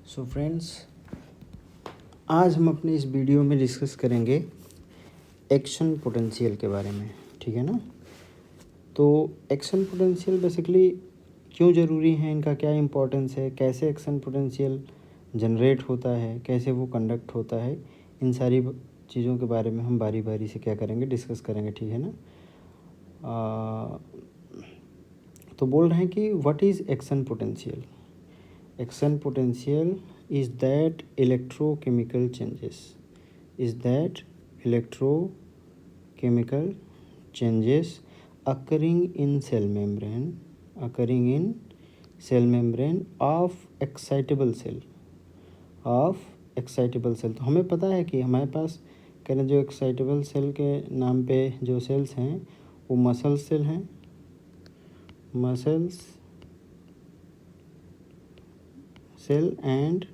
So friends, आज हम अपने इस वीडियो में डिस्कस करेंगे एक्शन पोटेंशियल के बारे में। ठीक है ना। तो एक्शन पोटेंशियल बेसिकली क्यों ज़रूरी है, इनका क्या इम्पोर्टेंस है, कैसे एक्शन पोटेंशियल जनरेट होता है, कैसे वो कंडक्ट होता है, इन सारी चीज़ों के बारे में हम बारी बारी से क्या करेंगे, डिस्कस करेंगे। ठीक है ना। तो बोल रहे हैं कि what is action potential. Action potential is that electrochemical changes occurring in cell membrane of excitable cell। तो हमें पता है कि हमारे पास करें जो एक्साइटेबल सेल के नाम पे जो सेल्स हैं वो मसल सेल हैं, muscles cell and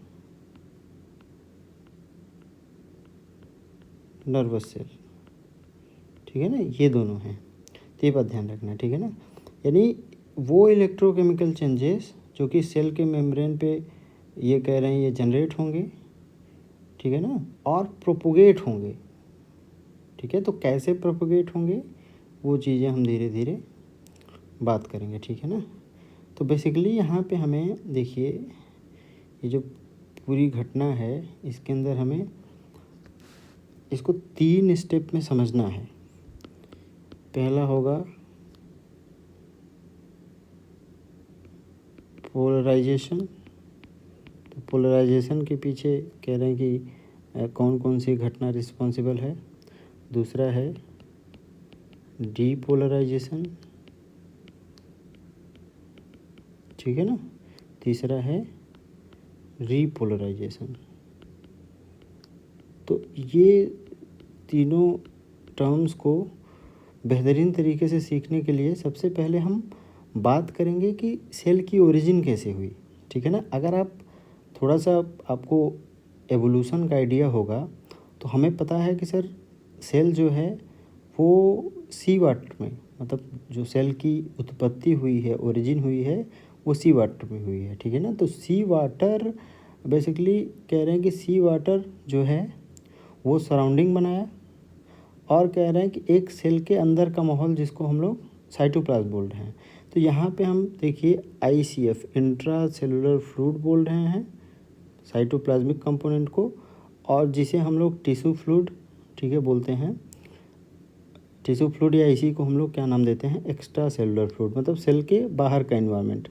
nervous cell. ठीक है ना, ये दोनों हैं। तो ये बात ध्यान रखना। ठीक है ना। यानी वो इलेक्ट्रोकेमिकल चेंजेस जो कि सेल के मेम्ब्रेन पे ये कह रहे हैं ये जनरेट होंगे। ठीक है ना। और प्रोपोगेट होंगे। ठीक है। तो कैसे प्रोपोगेट होंगे वो चीज़ें हम धीरे धीरे बात करेंगे। ठीक है ना। तो बेसिकली यहाँ पे हमें देखिए, ये जो पूरी घटना है इसके अंदर हमें इसको 3 स्टेप में समझना है। पहला होगा पोलराइजेशन। तो पोलराइजेशन के पीछे कह रहे हैं कि कौन कौन सी घटना रिस्पॉन्सिबल है। दूसरा है डीपोलराइजेशन। ठीक है ना। तीसरा है रीपोलराइजेशन। तो ये तीनों टर्म्स को बेहतरीन तरीके से सीखने के लिए सबसे पहले हम बात करेंगे कि सेल की ओरिजिन कैसे हुई। ठीक है ना। अगर आप थोड़ा सा आपको एवोल्यूशन का आइडिया होगा तो हमें पता है कि सर सेल जो है वो सी वाटर में, मतलब जो सेल की उत्पत्ति हुई है, ओरिजिन हुई है, वो सी वाटर में हुई है। ठीक है ना। तो सी वाटर बेसिकली कह रहे हैं कि सी वाटर जो है वो सराउंडिंग बनाया, और कह रहे हैं कि एक सेल के अंदर का माहौल जिसको हम लोग साइटोप्लाज्म बोल रहे हैं। तो यहाँ पे हम देखिए ICF इंट्रा सेलुलर फ्लूइड बोल रहे हैं साइटोप्लाज्मिक कंपोनेंट को, और जिसे हम लोग टिश्यू फ्लूइड, ठीक है, बोलते हैं। टिश्यू फ्लूइड या इसी को हम लोग क्या नाम देते हैं, एक्स्ट्रा सेलुलर फ्लूइड, मतलब सेल के बाहर का इन्वायरमेंट।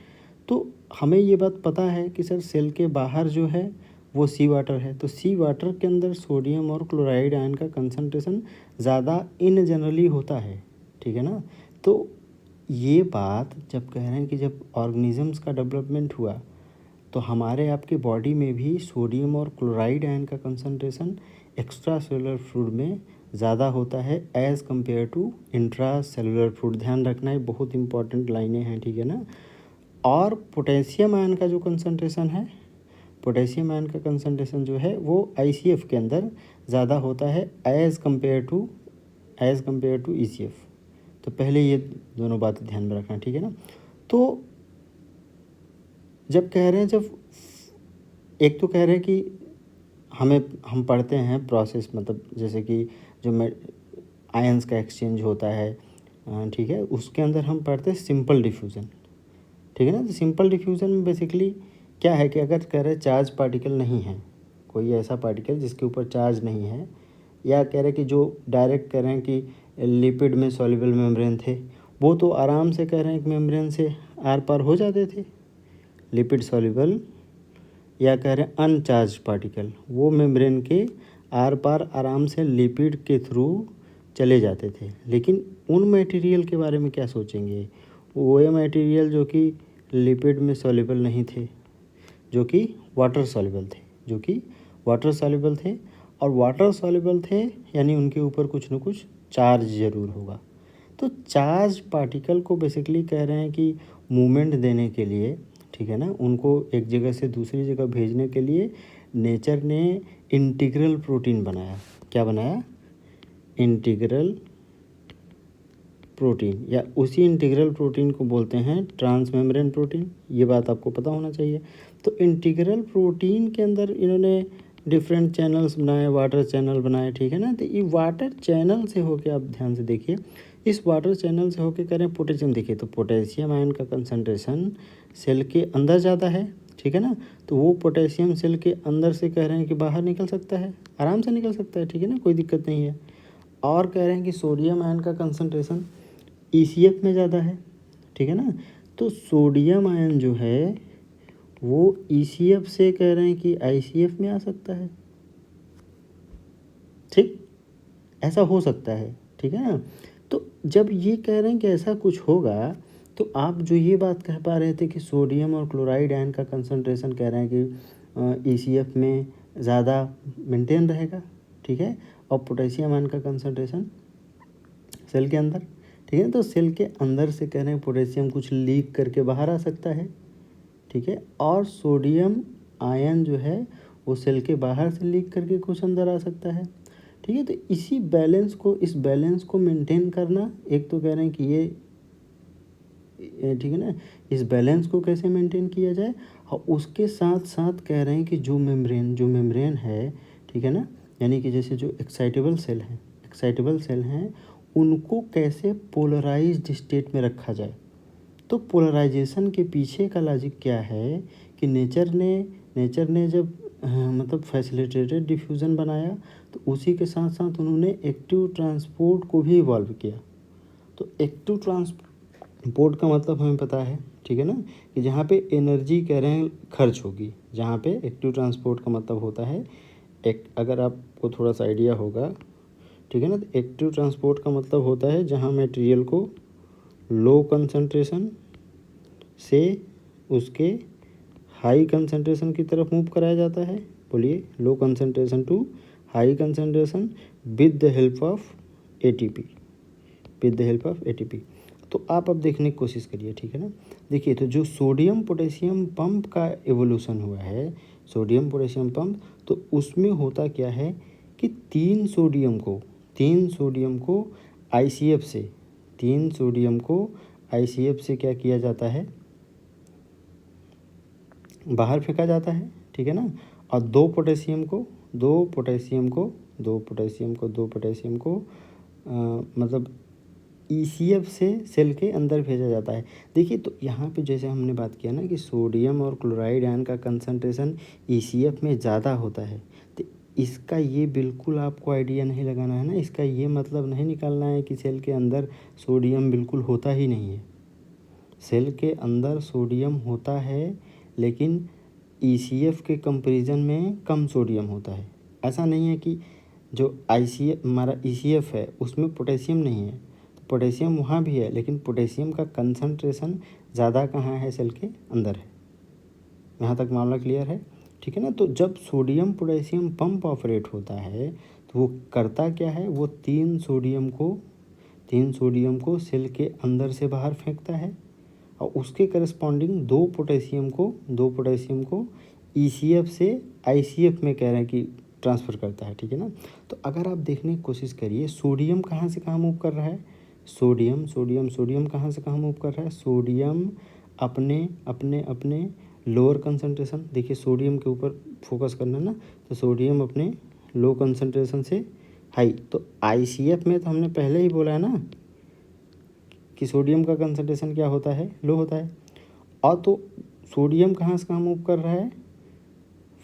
तो हमें ये बात पता है कि सर सेल के बाहर जो है वो सी वाटर है। तो सी वाटर के अंदर सोडियम और क्लोराइड आयन का कंसंट्रेशन ज़्यादा इन जनरली होता है। ठीक है ना। तो ये बात जब कह रहे हैं कि जब ऑर्गेनिजम्स का डेवलपमेंट हुआ तो हमारे आपके बॉडी में भी सोडियम और क्लोराइड आयन का कंसंट्रेशन एक्स्ट्रा सेलुलर फ्लूइड में ज़्यादा होता है as compare to intra cellular fluid. ध्यान रखना है, बहुत इंपॉर्टेंट लाइनें हैं। ठीक है ना। और पोटेशियम आयन का जो कंसंट्रेशन है, पोटेशियम आयन का कंसंट्रेशन जो है वो ICF के अंदर ज़्यादा होता है एज़ कम्पेयर टू ECF। तो पहले ये दोनों बातें ध्यान में रखना। ठीक है ना। तो जब कह रहे हैं, जब एक तो कह रहे हैं कि हम पढ़ते हैं प्रोसेस, मतलब जैसे कि जो आयंस का एक्सचेंज होता है, ठीक है, उसके अंदर हम पढ़ते हैं सिंपल डिफ्यूज़न। ठीक है ना। तो सिंपल डिफ्यूज़न में बेसिकली क्या है कि अगर कह रहे चार्ज पार्टिकल नहीं है, कोई ऐसा पार्टिकल जिसके ऊपर चार्ज नहीं है, या कह रहे कि जो डायरेक्ट कह रहे हैं कि लिपिड में सॉल्युबल मेम्ब्रेन थे, वो तो आराम से कह रहे हैं कि मेम्ब्रेन से आर पार हो जाते थे, लिपिड सॉल्युबल, या कह रहे हैं अनचार्ज पार्टिकल, वो मेम्ब्रेन के आर पार आराम से लिपिड के थ्रू चले जाते थे। लेकिन उन मटेरियल के बारे में क्या सोचेंगे, वो मटेरियल जो कि लिपिड में सॉल्युबल नहीं थे, जो कि वाटर सॉल्युबल थे, और वाटर सॉल्युबल थे यानी उनके ऊपर कुछ न कुछ चार्ज ज़रूर होगा। तो चार्ज पार्टिकल को बेसिकली कह रहे हैं कि मूवमेंट देने के लिए, ठीक है ना, उनको एक जगह से दूसरी जगह भेजने के लिए नेचर ने इंटीग्रल प्रोटीन बनाया। क्या बनाया? इंटीग्रल प्रोटीन या उसी इंटीग्रल प्रोटीन को बोलते हैं ट्रांसमेम्ब्रेन प्रोटीन। ये बात आपको पता होना चाहिए। तो इंटीग्रल प्रोटीन के अंदर इन्होंने डिफरेंट चैनल्स बनाए, वाटर चैनल बनाए, ठीक है ना। तो ये वाटर चैनल से होके आप ध्यान से देखिए, इस वाटर चैनल से होके कह रहे हैं पोटेशियम। देखिए तो पोटेशियम आयन का कंसंट्रेशन सेल के अंदर ज़्यादा है, ठीक है ना। तो वो पोटेशियम सेल के अंदर से कह रहे हैं कि बाहर निकल सकता है, आराम से निकल सकता है, ठीक है ना, कोई दिक्कत नहीं है। और कह रहे हैं कि सोडियम आयन का कंसंट्रेशन ECF में ज़्यादा है, ठीक है ना। तो सोडियम आयन जो है वो ECF से कह रहे हैं कि ICF में आ सकता है, ठीक, ऐसा हो सकता है, ठीक है ना। तो जब ये कह रहे हैं कि ऐसा कुछ होगा, तो आप जो ये बात कह पा रहे थे कि सोडियम और क्लोराइड आयन का कंसंट्रेशन कह रहे हैं कि ECF में ज़्यादा मेंटेन रहेगा, ठीक है, और पोटेशियम आयन का कंसंट्रेशन सेल के अंदर, ठीक है। तो सेल के अंदर से कह रहे हैं पोटेशियम कुछ लीक करके बाहर आ सकता है, ठीक है, और सोडियम आयन जो है वो सेल के बाहर से लीक करके कुछ अंदर आ सकता है, ठीक है। तो इस बैलेंस को मेंटेन करना, एक तो कह रहे हैं कि ये ठीक है ना, इस बैलेंस को कैसे मेंटेन किया जाए, और उसके साथ साथ कह रहे हैं कि जो मेम्ब्रेन है, ठीक है ना, यानी कि जैसे जो एक्साइटेबल सेल हैं उनको कैसे पोलराइज्ड स्टेट में रखा जाए। तो पोलराइजेशन के पीछे का लॉजिक क्या है कि नेचर ने जब मतलब फैसिलिटेटेड डिफ्यूज़न बनाया, तो उसी के साथ साथ उन्होंने एक्टिव ट्रांसपोर्ट को भी इवॉल्व किया। तो एक्टिव ट्रांसपोर्ट का मतलब हमें पता है, ठीक है ना, कि जहाँ पे एनर्जी कह रहे हैं खर्च होगी, जहाँ पे एक्टिव ट्रांसपोर्ट का मतलब होता है अगर आपको थोड़ा सा आइडिया होगा, ठीक है ना, तो एक्टिव ट्रांसपोर्ट का मतलब होता है जहाँ मटेरियल को लो कंसंट्रेशन से उसके हाई कंसंट्रेशन की तरफ मूव कराया जाता है। बोलिए, low concentration to high concentration with the help of ATP। तो आप अब देखने की कोशिश करिए, ठीक है ना। देखिए तो जो सोडियम पोटेशियम पंप का एवोल्यूशन हुआ है, सोडियम पोटेशियम पंप, तो उसमें होता क्या है कि तीन सोडियम को ICF से क्या किया जाता है, बाहर फेंका जाता है, ठीक है ना। और दो पोटेशियम को मतलब ECF से सेल के अंदर भेजा जाता है। देखिए तो यहाँ पे जैसे हमने बात किया ना कि सोडियम और क्लोराइड आयन का कंसंट्रेशन ECF में ज़्यादा होता है, तो इसका ये बिल्कुल आपको आइडिया नहीं लगाना है ना, इसका ये मतलब नहीं निकालना है कि सेल के अंदर सोडियम बिल्कुल होता ही नहीं है। सेल के अंदर सोडियम होता है, लेकिन ECF के कंपैरिजन में कम सोडियम होता है। ऐसा नहीं है कि जो हमारा ECF है उसमें पोटेशियम नहीं है, तो पोटेशियम वहाँ भी है, लेकिन पोटेशियम का कंसंट्रेशन ज़्यादा कहाँ है, सेल के अंदर है। यहाँ तक मामला क्लियर है, ठीक है ना। तो जब सोडियम पोटेशियम पंप ऑपरेट होता है तो वो करता क्या है, वो तीन सोडियम को सेल के अंदर से बाहर फेंकता है, और उसके करस्पॉन्डिंग दो पोटेशियम को ECF से ICF में कह रहे हैं कि ट्रांसफ़र करता है, ठीक है ना। तो अगर आप देखने की कोशिश करिए, सोडियम कहाँ से कहाँ मूव कर रहा है, सोडियम कहाँ से कहाँ मूव कर रहा है, सोडियम अपने लोअर कंसंट्रेशन, देखिए सोडियम के ऊपर फोकस करना ना, तो सोडियम अपने लो कंसंट्रेशन से हाई, तो ICF में तो हमने पहले ही बोला है ना कि सोडियम का कंसंट्रेशन क्या होता है, लो होता है। और तो सोडियम कहाँ से कहाँ मूव कर रहा है,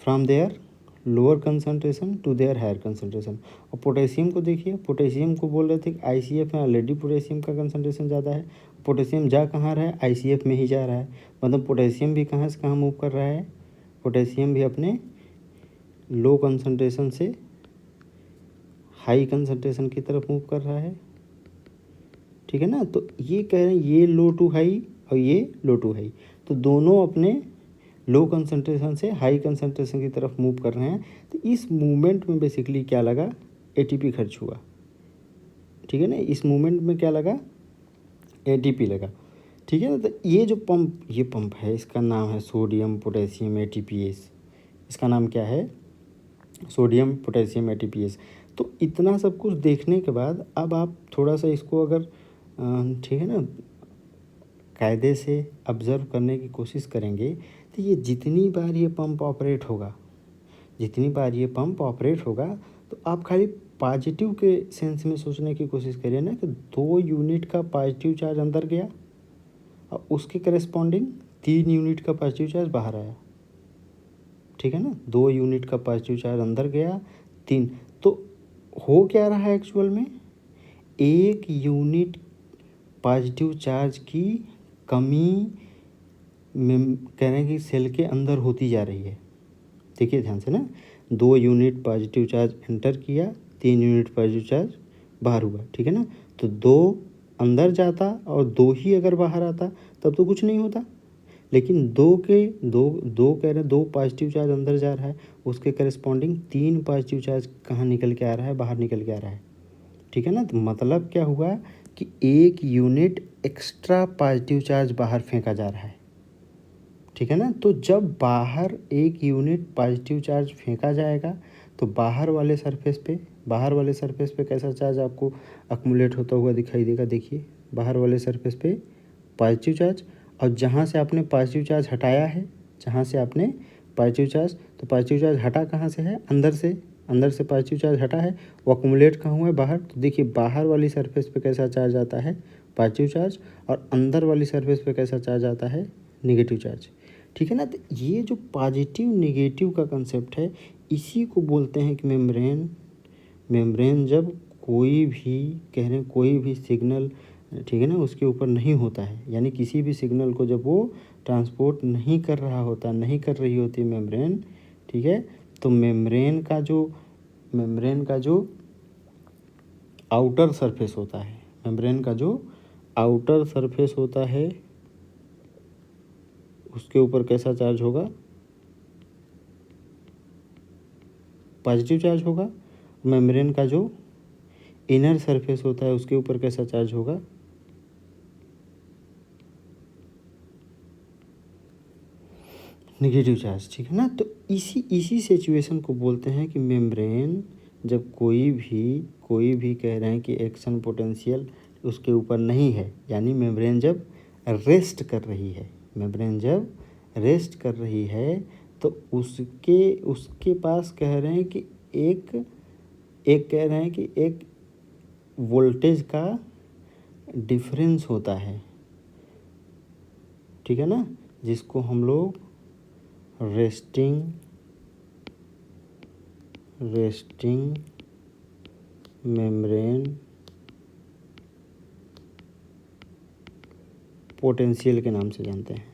from their lower concentration to their higher concentration. और पोटेशियम को देखिए, पोटेशियम को बोल रहे थे कि ICF में ऑलरेडी पोटेशियम का कंसंट्रेशन ज़्यादा है, पोटेशियम जा कहाँ रहा है, ICF में ही जा रहा है। मतलब पोटेशियम भी कहाँ से कहाँ मूव कर रहा है, पोटेशियम भी अपने लो कंसंट्रेशन से हाई कंसंट्रेशन की तरफ मूव कर रहा है, ठीक है ना। तो ये कह रहे हैं ये लो टू हाई और ये लो टू हाई, तो दोनों अपने लो कंसंट्रेशन से हाई कंसंट्रेशन की तरफ मूव कर रहे हैं। तो इस मूवमेंट में बेसिकली क्या लगा, ATP खर्च हुआ, ठीक है ना। इस मूवमेंट में क्या लगा, ATP लगा, ठीक है ना। तो ये पंप है, इसका नाम है सोडियम पोटेशियम ATPase। इसका नाम क्या है, सोडियम पोटेशियम ATPase। तो इतना सब कुछ देखने के बाद अब आप थोड़ा सा इसको अगर ठीक है ना, कायदे से ऑब्ज़र्व करने की कोशिश करेंगे तो ये जितनी बार ये पंप ऑपरेट होगा, जितनी बार ये पंप ऑपरेट होगा, तो आप खाली पॉजिटिव के सेंस में सोचने की कोशिश करिए ना कि 2 यूनिट का पॉजिटिव चार्ज अंदर गया और उसके करस्पॉन्डिंग 3 यूनिट का पॉजिटिव चार्ज बाहर आया। ठीक है ना, 2 यूनिट का पॉजिटिव चार्ज अंदर गया, 3, तो हो क्या रहा है एक्चुअल में, 1 यूनिट पॉजिटिव चार्ज की कमी कह रहे हैं कि सेल के अंदर होती जा रही है। देखिए ध्यान से ना, 2 यूनिट पॉजिटिव चार्ज एंटर किया, 3 यूनिट पॉजिटिव चार्ज बाहर हुआ। ठीक है ना, तो 2 अंदर जाता और 2 ही अगर बाहर आता तब तो कुछ नहीं होता, लेकिन 2 कह रहे हैं 2 पॉजिटिव चार्ज अंदर जा रहा है, उसके करस्पॉन्डिंग 3 पॉजिटिव चार्ज कहाँ निकल के आ रहा है, बाहर निकल के आ रहा है। ठीक है ना, तो मतलब क्या हुआ कि 1 यूनिट एक्स्ट्रा पॉजिटिव चार्ज बाहर फेंका जा रहा है। ठीक है ना, तो जब बाहर 1 यूनिट पॉजिटिव चार्ज फेंका जाएगा तो बाहर वाले सरफेस पे कैसा चार्ज आपको अक्मुलेट होता हुआ दिखाई देगा। देखिए बाहर वाले सरफेस पे पॉजिटिव चार्ज, और जहाँ से आपने पॉजिटिव चार्ज हटाया है, जहाँ से आपने पॉजिटिव चार्ज, तो पॉजिटिव चार्ज हटा कहाँ से है, अंदर से पॉजिटिव चार्ज हटा है, वो अक्मुलेट कहाँ हुआ है, बाहर। तो देखिए बाहर वाली सरफेस पे कैसा चार्ज आता है, पॉजिटिव चार्ज, और अंदर वाली सरफेस पे कैसा चार्ज आता है, निगेटिव चार्ज। ठीक है ना, तो ये जो पॉजिटिव निगेटिव का कंसेप्ट है, इसी को बोलते हैं कि मेम्ब्रेन जब कोई भी कह रहे हैं कोई भी सिग्नल, ठीक है ना, उसके ऊपर नहीं होता है, यानी किसी भी सिग्नल को जब वो ट्रांसपोर्ट नहीं कर रही होती मेम्ब्रेन, ठीक है, तो मेम्ब्रेन का जो आउटर सरफेस होता है, उसके ऊपर कैसा चार्ज होगा, पॉजिटिव चार्ज होगा। मेम्ब्रेन का जो इनर सरफेस होता है उसके ऊपर कैसा चार्ज होगा, निगेटिव चार्ज। ठीक है ना, तो इसी सिचुएशन को बोलते हैं कि मेम्ब्रेन जब कोई भी कह रहे हैं कि एक्शन पोटेंशियल उसके ऊपर नहीं है, यानी मेम्ब्रेन जब रेस्ट कर रही है, तो उसके पास कह रहे हैं कि एक वोल्टेज का डिफरेंस होता है। ठीक है ना, जिसको हम लोग रेस्टिंग मेम्ब्रेन पोटेंशियल के नाम से जानते हैं,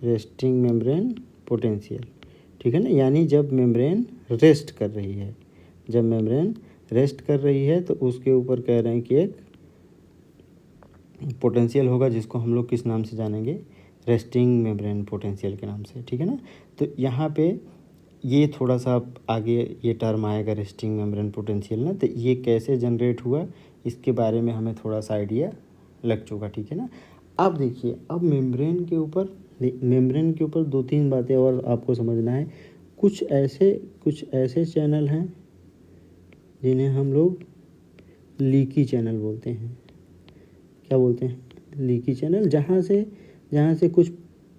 रेस्टिंग मेम्ब्रेन पोटेंशियल। ठीक है ना, यानी जब मेम्ब्रेन रेस्ट कर रही है तो उसके ऊपर कह रहे हैं कि एक पोटेंशियल होगा, जिसको हम लोग किस नाम से जानेंगे, रेस्टिंग मेम्ब्रेन पोटेंशियल के नाम से। ठीक है ना, तो यहाँ पे ये थोड़ा सा आगे ये टर्म आएगा रेस्टिंग मेम्ब्रेन पोटेंशियल ना, तो ये कैसे जनरेट हुआ इसके बारे में हमें थोड़ा सा आइडिया लग चुका। ठीक है ना, अब देखिए, अब मेम्ब्रेन के ऊपर 2-3 बातें और आपको समझना है। कुछ ऐसे चैनल हैं जिन्हें हम लोग लीकी चैनल बोलते हैं। क्या बोलते हैं, लीकी चैनल, जहाँ से कुछ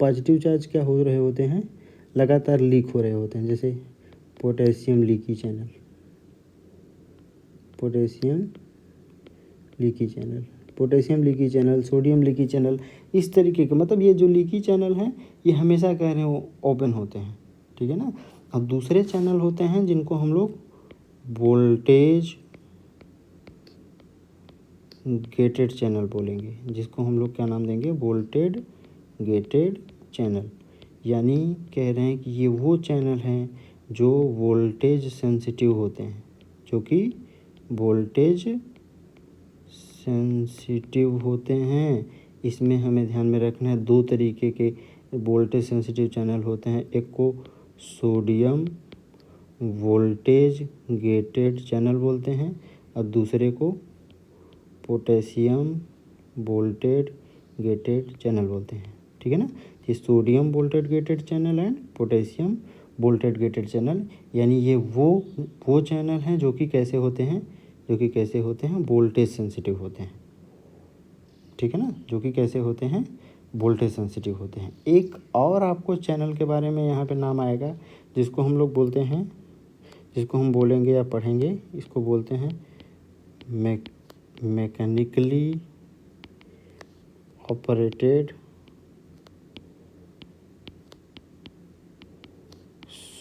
पॉजिटिव चार्ज क्या हो रहे होते हैं, लगातार लीक हो रहे होते हैं, जैसे potassium leaky channel, sodium leaky channel, इस तरीके के, मतलब ये जो लीकी चैनल हैं ये हमेशा कह रहे हैं ओपन होते हैं। ठीक है ना, अब दूसरे चैनल होते हैं जिनको हम लोग वोल्टेज गेटेड चैनल बोलेंगे, जिसको हम लोग क्या नाम देंगे, वोल्टेज गेटेड चैनल। यानी कह रहे हैं कि ये वो चैनल हैं जो वोल्टेज सेंसिटिव होते हैं, इसमें हमें ध्यान में रखना है 2 तरीके के वोल्टेज सेंसिटिव चैनल होते हैं। एक को सोडियम वोल्टेज गेटेड चैनल बोलते हैं और दूसरे को पोटेशियम वोल्टेज गेटेड चैनल बोलते हैं। ठीक है ना, ये sodium voltage gated channel and potassium voltage gated channel, यानी ये वो चैनल हैं जो कि कैसे होते हैं, वोल्टेज सेंसिटिव होते हैं। ठीक है ना, जो कि कैसे होते हैं, वोल्टेज सेंसिटिव होते हैं। एक और आपको चैनल के बारे में यहाँ पे नाम आएगा, जिसको हम लोग बोलते हैं, जिसको हम बोलेंगे या पढ़ेंगे, इसको बोलते हैं मैकेनिकली ऑपरेटेड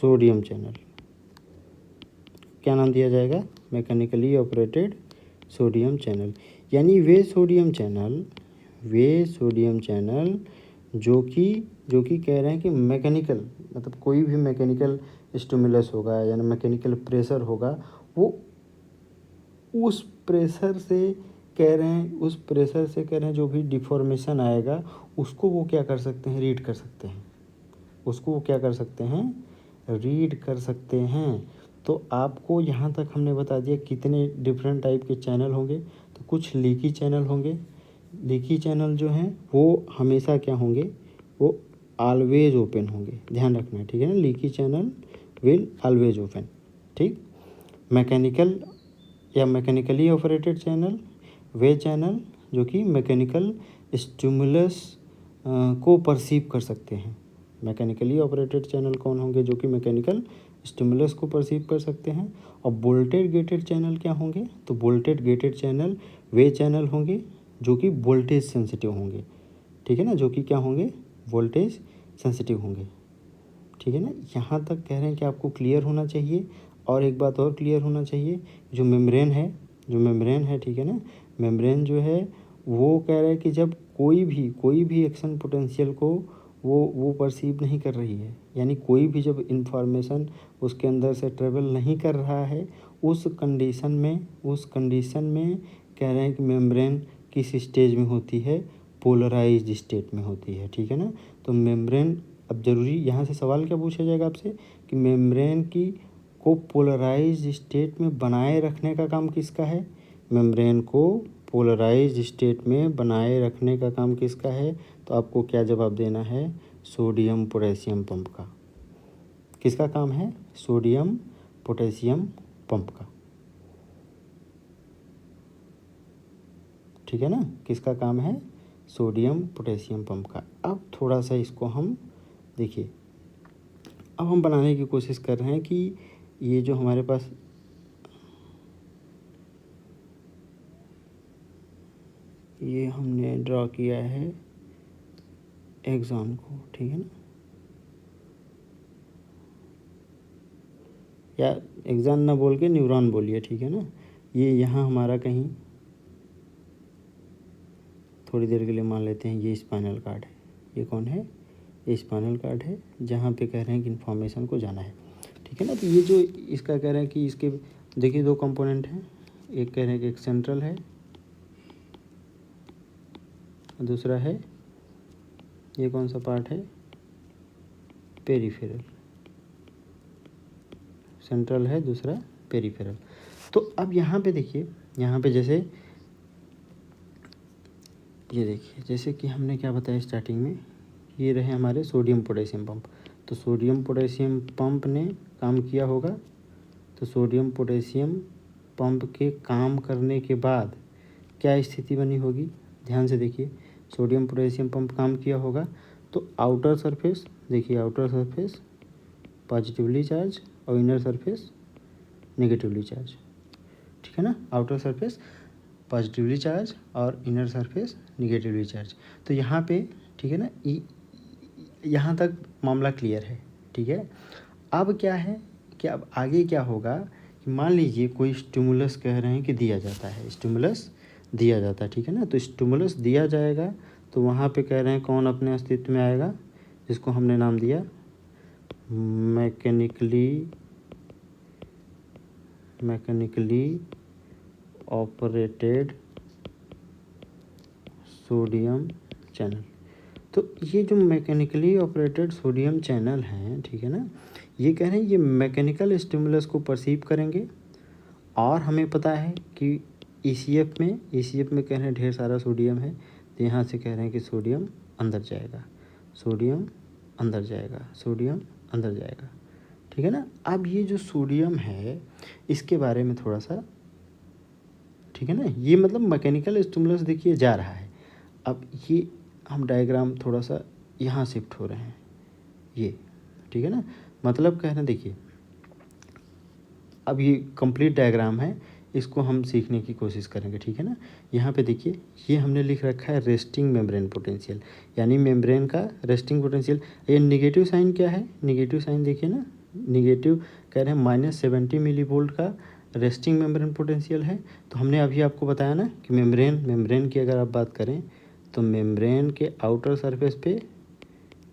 सोडियम चैनल। क्या नाम दिया जाएगा, मैकेनिकली ऑपरेटेड सोडियम चैनल। यानी वे सोडियम चैनल जो कि कह रहे हैं कि मैकेनिकल, मतलब कोई भी मैकेनिकल स्टिमुलस होगा यानी मैकेनिकल प्रेशर होगा, वो उस प्रेशर से कह रहे हैं जो भी डिफॉर्मेशन आएगा उसको वो क्या कर सकते हैं, रीड कर सकते हैं, उसको वो क्या कर सकते हैं, रीड कर सकते हैं। तो आपको यहाँ तक हमने बता दिया कितने डिफरेंट टाइप के चैनल होंगे। तो कुछ लीकी चैनल होंगे, लीकी चैनल जो हैं वो हमेशा क्या होंगे, वो ऑलवेज ओपन होंगे, ध्यान रखना है, ठीक है ना। Leaky channel will always open, ठीक। मैकेनिकल या मैकेनिकली ऑपरेटेड चैनल, वे चैनल जो कि मैकेनिकल स्टिमुलस को परसीव कर सकते हैं। मैकेनिकली ऑपरेटेड चैनल कौन होंगे, जो कि मैकेनिकल स्टिमुलस को परसीव कर सकते हैं। और वोल्टेज गेटेड चैनल क्या होंगे, तो वोल्टेज गेटेड चैनल वे चैनल होंगे जो कि वोल्टेज सेंसिटिव होंगे, ठीक है ना, जो कि क्या होंगे, वोल्टेज सेंसिटिव होंगे, ठीक है ना। यहाँ तक कह रहे हैं कि आपको क्लियर होना चाहिए। और एक बात और क्लियर होना चाहिए, जो मेम्ब्रेन है, ठीक है ना, मेम्ब्रेन जो है वो कह रहा है कि जब कोई भी एक्शन पोटेंशियल को वो परसीव नहीं कर रही है, यानी कोई भी जब इंफॉर्मेशन उसके अंदर से ट्रेवल नहीं कर रहा है, उस कंडीशन में कह रहे हैं कि मेम्ब्रेन किस स्टेज में होती है, पोलराइज्ड स्टेट में होती है, ठीक है ना। तो मेम्ब्रेन, अब जरूरी यहाँ से सवाल क्या पूछा जाएगा आपसे कि मेम्ब्रेन को पोलराइज्ड स्टेट में बनाए रखने का काम किसका है, मेम्ब्रेन को पोलराइज्ड स्टेट में बनाए रखने का काम किसका है। तो आपको क्या जवाब देना है, सोडियम पोटेशियम पंप का। किसका काम है, सोडियम पोटेशियम पंप का, ठीक है ना, किसका काम है, सोडियम पोटेशियम पंप का। अब थोड़ा सा इसको हम देखिए, अब हम बनाने की कोशिश कर रहे हैं कि ये जो हमारे पास ये हमने ड्रॉ किया है एग्जाम को, ठीक है ना, या एग्जाम ना बोल के न्यूरॉन बोलिए, ठीक है ना। ये यहाँ हमारा कहीं थोड़ी देर के लिए मान लेते हैं ये स्पाइनल कार्ड है, ये कौन है, ये स्पाइनल कार्ड है, जहाँ पे कह रहे हैं कि इन्फॉर्मेशन को जाना है, ठीक है ना। तो ये जो इसका कह रहे हैं कि इसके देखिए दो कंपोनेंट हैं, एक कह रहे हैं कि एक सेंट्रल है, दूसरा है, ये कौन सा पार्ट है, पेरिफेरल। सेंट्रल है, दूसरा पेरिफेरल। तो अब यहाँ पे देखिए, यहाँ पे जैसे ये देखिए, जैसे कि हमने क्या बताया स्टार्टिंग में, ये रहे हमारे सोडियम पोटेशियम पंप। तो सोडियम पोटेशियम पंप ने काम किया होगा, तो सोडियम पोटेशियम पंप के काम करने के बाद क्या स्थिति बनी होगी, ध्यान से देखिए। सोडियम पोटेशियम पंप काम किया होगा, तो आउटर सरफेस देखिए, आउटर सरफेस पॉजिटिवली चार्ज और इनर सरफेस नेगेटिवली चार्ज, ठीक है ना, आउटर सरफेस पॉजिटिवली चार्ज और इनर सरफेस निगेटिवली चार्ज। तो यहाँ पे ठीक है ना, यहाँ तक मामला क्लियर है, ठीक है। अब क्या है कि अब आगे क्या होगा कि मान लीजिए कोई स्टिमुलस कह रहे हैं कि दिया जाता है, स्टिमुलस दिया जाता है, ठीक है ना। तो स्टिमुलस दिया जाएगा, तो वहाँ पे कह रहे हैं कौन अपने अस्तित्व में आएगा, जिसको हमने नाम दिया मैकेनिकली ऑपरेटेड सोडियम चैनल। तो ये जो मैकेनिकली ऑपरेटेड सोडियम चैनल हैं, ठीक है ना, ये कह रहे हैं ये मैकेनिकल स्टिमुलस को परसीव करेंगे। और हमें पता है कि ईसीएफ में कह रहे हैं ढेर सारा सोडियम है, तो यहाँ से कह रहे हैं कि सोडियम अंदर जाएगा, सोडियम अंदर जाएगा, ठीक है ना। अब ये जो सोडियम है इसके बारे में थोड़ा सा, ठीक है ना, ये मतलब मैकेनिकल स्टिमुलस देखिए जा रहा है। अब ये हम डायग्राम थोड़ा सा यहाँ शिफ्ट हो रहे हैं, ये ठीक है ना, मतलब क्या है ना, देखिए अब ये कंप्लीट डायग्राम है, इसको हम सीखने की कोशिश करेंगे, ठीक है ना। यहाँ पे देखिए ये हमने लिख रखा है रेस्टिंग मेम्ब्रेन पोटेंशियल, यानी मेम्ब्रेन का रेस्टिंग पोटेंशियल। ये निगेटिव साइन क्या है, निगेटिव साइन देखिए ना, निगेटिव कह रहे हैं -70 मिली वोल्ट का रेस्टिंग मेम्ब्रेन पोटेंशियल है। तो हमने अभी आपको बताया ना कि मेम्ब्रेन की अगर आप बात करें तो मेम्ब्रेन के आउटर सरफेस पे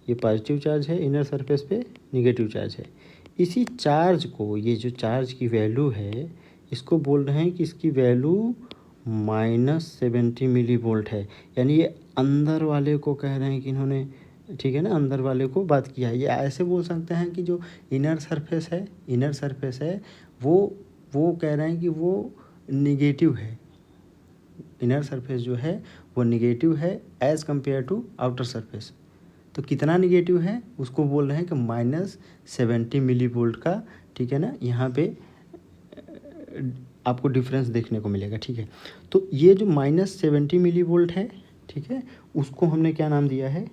ये पॉजिटिव चार्ज है, इनर सरफेस पे नेगेटिव चार्ज है। इसी चार्ज को, ये जो चार्ज की वैल्यू है, इसको बोल रहे हैं कि इसकी वैल्यू -70 मिली वोल्ट है, यानी ये अंदर वाले को कह रहे हैं कि इन्होंने, ठीक है ना, अंदर वाले को बात किया है। ये ऐसे बोल सकते हैं कि जो इनर सरफेस है वो कह रहे हैं कि वो निगेटिव है, इनर सरफेस जो है वो निगेटिव है as compare to outer surface. तो कितना निगेटिव है उसको बोल रहे हैं कि -70 मिली वोल्ट का, ठीक है ना, यहाँ पे आपको डिफरेंस देखने को मिलेगा, ठीक है। तो ये जो -70 मिली वोल्ट है, ठीक है, उसको हमने क्या नाम दिया है,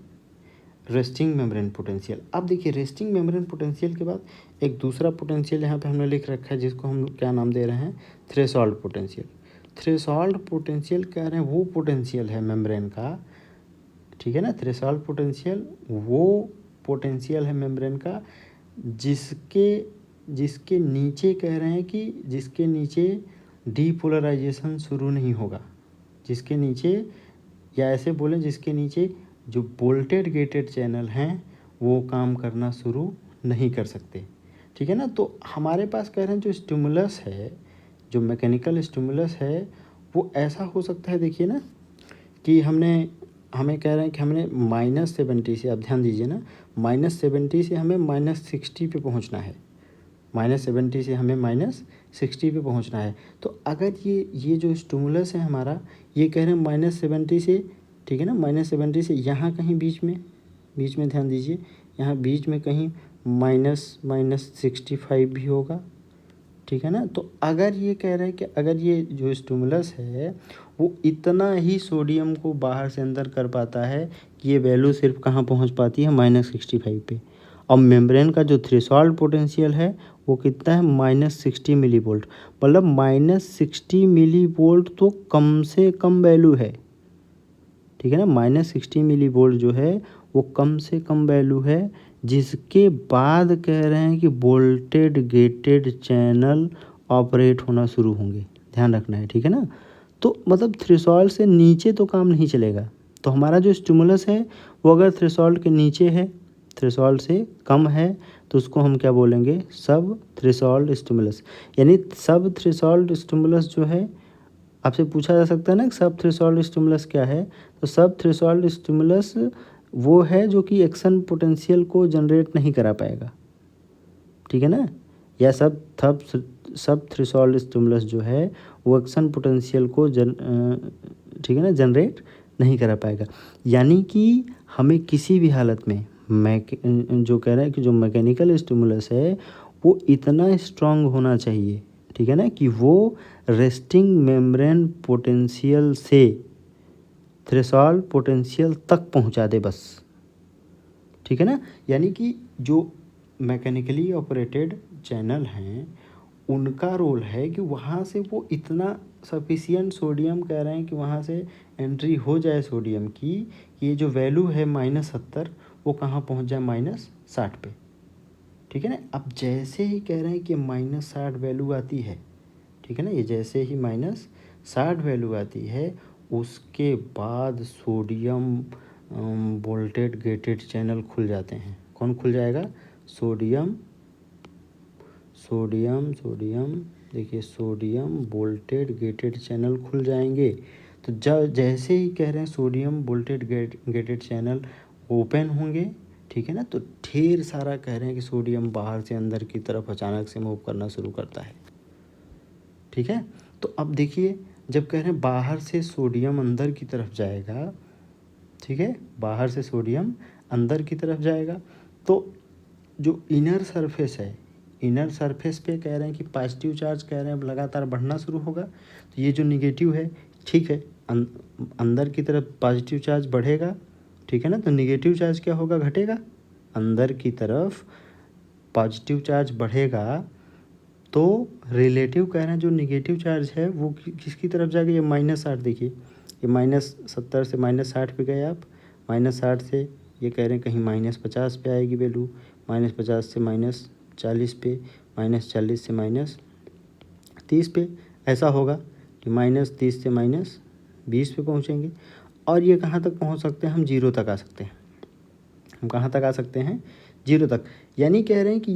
रेस्टिंग मेम्ब्रेन पोटेंशियल। अब देखिए रेस्टिंग मेम्ब्रेन पोटेंशियल के बाद एक दूसरा पोटेंशियल यहाँ पे हमने लिख रखा है, जिसको हम क्या नाम दे रहे हैं, थ्रेशोल्ड पोटेंशियल। थ्रेशोल्ड पोटेंशियल कह रहे हैं वो पोटेंशियल है मेम्ब्रेन का, ठीक है ना, थ्रेशोल्ड पोटेंशियल वो पोटेंशियल है मेम्ब्रेन का जिसके नीचे कह रहे हैं कि जिसके नीचे डीपोलराइजेशन शुरू नहीं होगा, जिसके नीचे, या ऐसे बोलें जिसके नीचे जो वोल्टेज गेटेड चैनल हैं वो काम करना शुरू नहीं कर सकते, ठीक है ना। तो हमारे पास कह रहे हैं जो स्टिमुलस है, जो मैकेनिकल स्टिमुलस है, वो ऐसा हो सकता है, देखिए ना, कि हमें कह रहे हैं कि हमने -70 से, आप ध्यान दीजिए ना, -70 से हमें -60 पे पहुंचना है, -70 से हमें -60 पे पहुंचना है। तो अगर ये जो स्टिमुलस है हमारा, ये कह रहे हैं -70 से, ठीक है ना, -70 से यहाँ कहीं बीच में ध्यान दीजिए, यहाँ बीच में कहीं -65 भी होगा, ठीक है ना। तो अगर ये कह रहे हैं कि अगर ये जो स्टिमुलस है वो इतना ही सोडियम को बाहर से अंदर कर पाता है कि ये वैल्यू सिर्फ कहाँ पहुँच पाती है, -65 पे। और मेम्ब्रेन का जो थ्रेशोल्ड पोटेंशियल है वो कितना है, -60 मिली वोल्ट, मतलब -60 मिली वोल्ट तो कम से कम वैल्यू है, ठीक है ना। -60 मिली वोल्ट जो है वो कम से कम वैल्यू है, जिसके बाद कह रहे हैं कि वोल्टेज गेटेड चैनल ऑपरेट होना शुरू होंगे, ध्यान रखना है, ठीक है ना। तो मतलब थ्रेशोल्ड से नीचे तो काम नहीं चलेगा। तो हमारा जो स्टिमुलस है वो अगर थ्रेशोल्ड के नीचे है, थ्रेशोल्ड से कम है, तो उसको हम क्या बोलेंगे, सब थ्रेशोल्ड स्टिमुलस। यानी सब थ्रेशोल्ड स्टिमुलस जो है, आपसे पूछा जा सकता है ना कि सब थ्रेशोल्ड स्टिमुलस क्या है, तो सब थ्रेशोल्ड स्टिमुलस वो है जो कि एक्शन पोटेंशियल को जनरेट नहीं करा पाएगा, ठीक है ना, या सब थ्रेशोल्ड स्टिमुलस जो है वो एक्शन पोटेंशियल को ठीक है ना, जनरेट नहीं करा पाएगा। यानी कि हमें किसी भी हालत में जो कह रहा है कि जो मैकेनिकल स्टिमुलस है वो इतना स्ट्रांग होना चाहिए, ठीक है ना, कि वो रेस्टिंग मेम्ब्रेन पोटेंशियल से थ्रेशोल्ड पोटेंशियल तक पहुंचा दे बस, ठीक है ना। यानी कि जो मैकेनिकली ऑपरेटेड चैनल हैं उनका रोल है कि वहाँ से वो इतना सफिशिएंट सोडियम, कह रहे हैं कि वहाँ से एंट्री हो जाए सोडियम की, ये जो वैल्यू है -70 वो कहाँ पहुँच जाए, -60 पे, ठीक है ना। अब जैसे ही कह रहे हैं कि -60 वैल्यू आती है, ठीक है ना, ये जैसे ही -60 वैल्यू आती है उसके बाद सोडियम वोल्टेज गेटेड चैनल खुल जाते हैं। कौन खुल जाएगा, सोडियम देखिए सोडियम वोल्टेज गेटेड चैनल खुल जाएंगे। तो जब जैसे ही कह रहे हैं sodium voltage gated channel open होंगे, ठीक है ना, तो ढेर सारा कह रहे हैं कि सोडियम बाहर से अंदर की तरफ अचानक से मूव करना शुरू करता है, ठीक है। तो अब देखिए जब कह रहे हैं बाहर से सोडियम अंदर की तरफ जाएगा, ठीक है, बाहर से सोडियम अंदर की तरफ जाएगा, तो जो इनर सरफेस है, इनर सरफेस पे कह रहे हैं कि पॉजिटिव चार्ज कह रहे हैं अब लगातार बढ़ना शुरू होगा, तो ये जो निगेटिव है, ठीक है, अंदर की तरफ पॉजिटिव चार्ज बढ़ेगा, ठीक है ना, तो निगेटिव चार्ज क्या होगा, घटेगा। अंदर की तरफ पॉजिटिव चार्ज बढ़ेगा तो रिलेटिव कह रहे हैं जो निगेटिव चार्ज है वो किसकी तरफ जाएगा, ये -60 देखिए, ये -70 से -60 पे गए आप, -60 से ये कह रहे हैं कहीं -50 पे आएगी वैल्यू, -50 से -40 पे, -40 से -30 पे, ऐसा होगा कि -30 से -20 पे पहुँचेंगे। और ये कहाँ तक पहुँच सकते हैं, हम 0 तक आ सकते हैं। हम कहाँ तक आ सकते हैं, 0 तक। यानी कह रहे हैं कि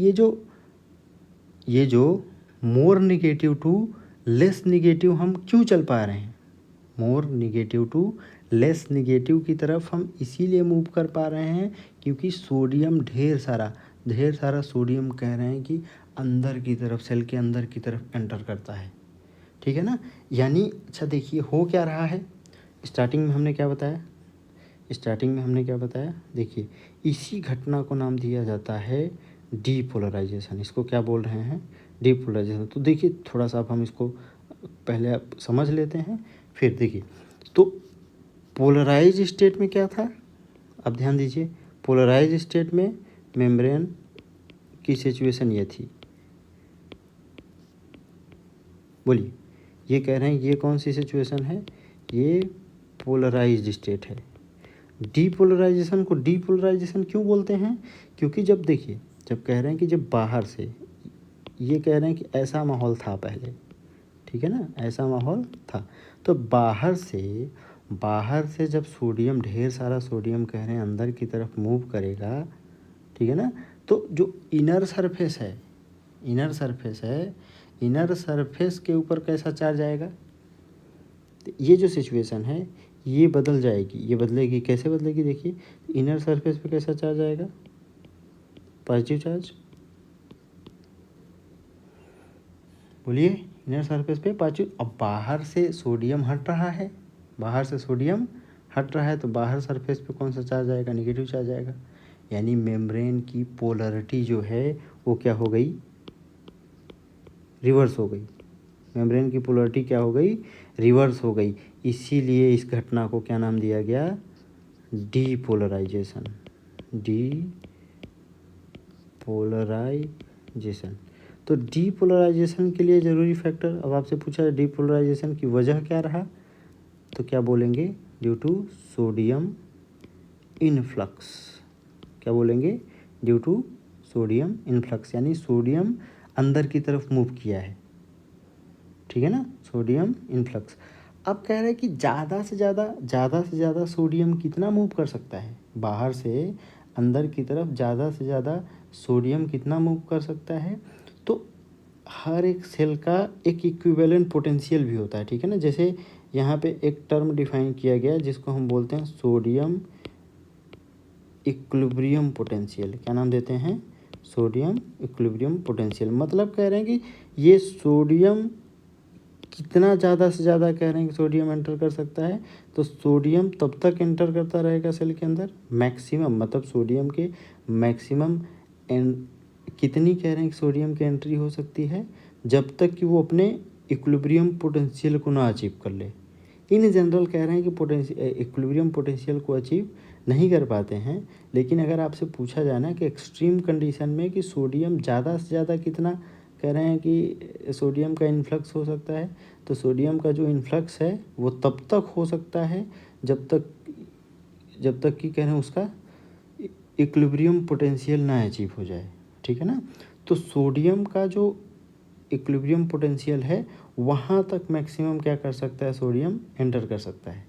ये जो मोर निगेटिव टू लेस निगेटिव हम क्यों चल पा रहे हैं, मोर निगेटिव टू लेस निगेटिव की तरफ हम इसीलिए मूव कर पा रहे हैं क्योंकि सोडियम ढेर सारा सोडियम कह रहे हैं कि अंदर की तरफ, सेल के अंदर की तरफ एंटर करता है, ठीक है ना। यानी अच्छा देखिए हो क्या रहा है, स्टार्टिंग में हमने क्या बताया, देखिए इसी घटना को नाम दिया जाता है डीपोलराइजेशन। इसको क्या बोल रहे हैं, डीपोलराइजेशन। तो देखिए थोड़ा सा हम इसको पहले आप समझ लेते हैं, फिर देखिए। तो पोलराइज स्टेट में क्या था, अब ध्यान दीजिए, पोलराइज स्टेट में मेम्ब्रेन की सिचुएशन ये थी, बोलिए, ये कह रहे हैं ये कौन सी सिचुएशन है, ये पोलराइज्ड स्टेट है। डीपोलराइजेशन को डीपोलराइजेशन क्यों बोलते हैं, क्योंकि जब देखिए, जब कह रहे हैं कि जब बाहर से, ये कह रहे हैं कि ऐसा माहौल था पहले, ठीक है ना, ऐसा माहौल था, तो बाहर से जब सोडियम, ढेर सारा सोडियम कह रहे हैं अंदर की तरफ मूव करेगा, ठीक है ना, तो जो इनर सरफेस है, इनर सरफेस के ऊपर कैसा चार्ज आएगा, तो ये जो सिचुएशन है ये बदल जाएगी, ये बदलेगी, कैसे बदलेगी, देखिए इनर सरफेस पे कैसा चार्ज आएगा, पॉजिटिव चार्ज, बोलिए, इनर सरफेस पे पॉजिटिव। अब बाहर से सोडियम हट रहा है, तो बाहर सरफेस पे कौन सा चार्ज आएगा, निगेटिव चार्ज आएगा। यानी मेम्ब्रेन की पोलरिटी जो है वो क्या हो गई, रिवर्स हो गई। मेम्ब्रेन की पोलरिटी क्या हो गई, रिवर्स हो गई। इसीलिए इस घटना को क्या नाम दिया गया, डीपोलराइजेशन, डीपोलराइजेशन। तो डीपोलराइजेशन के लिए ज़रूरी फैक्टर, अब आपसे पूछा है डीपोलराइजेशन की वजह क्या रहा, तो क्या बोलेंगे, ड्यू टू सोडियम इनफ्लक्स। क्या बोलेंगे, ड्यू टू सोडियम इनफ्लक्स, यानी सोडियम अंदर की तरफ मूव किया है, ठीक है ना, सोडियम इनफ्लक्स। अब कह रहे हैं कि ज़्यादा से ज़्यादा सोडियम कितना मूव कर सकता है, बाहर से अंदर की तरफ ज़्यादा से ज़्यादा सोडियम कितना मूव कर सकता है। तो हर एक सेल का एक इक्विवेलेंट पोटेंशियल भी होता है, ठीक है ना। जैसे यहाँ पे एक टर्म डिफाइन किया गया जिसको हम बोलते हैं सोडियम इक्विलिब्रियम पोटेंशियल। क्या नाम देते हैं, सोडियम इक्विलिब्रियम पोटेंशियल। मतलब कह रहे हैं कि ये सोडियम कितना ज़्यादा से ज़्यादा कह रहे हैं कि सोडियम एंटर कर सकता है, तो सोडियम तब तक एंटर करता रहेगा सेल के अंदर मैक्सिमम, मतलब सोडियम के मैक्सिमम कितनी कह रहे हैं कि सोडियम की एंट्री हो सकती है, जब तक कि वो अपने इक्विलिब्रियम पोटेंशियल को ना अचीव कर ले। इन जनरल कह रहे हैं कि इक्विलिब्रियम पोटेंशियल को अचीव नहीं कर पाते हैं, लेकिन अगर आपसे पूछा जाए ना कि एक्सट्रीम कंडीशन में कि सोडियम ज़्यादा से ज़्यादा कितना कह रहे हैं कि सोडियम का इन्फ्लक्स हो सकता है, तो सोडियम का जो इन्फ्लक्स है वो तब तक हो सकता है जब तक कि कह रहे हैं उसका इक्विलिब्रियम पोटेंशियल ना अचीव हो जाए, ठीक है ना। तो सोडियम का जो इक्विलिब्रियम पोटेंशियल है वहाँ तक मैक्सिमम क्या कर सकता है, सोडियम एंटर कर सकता है,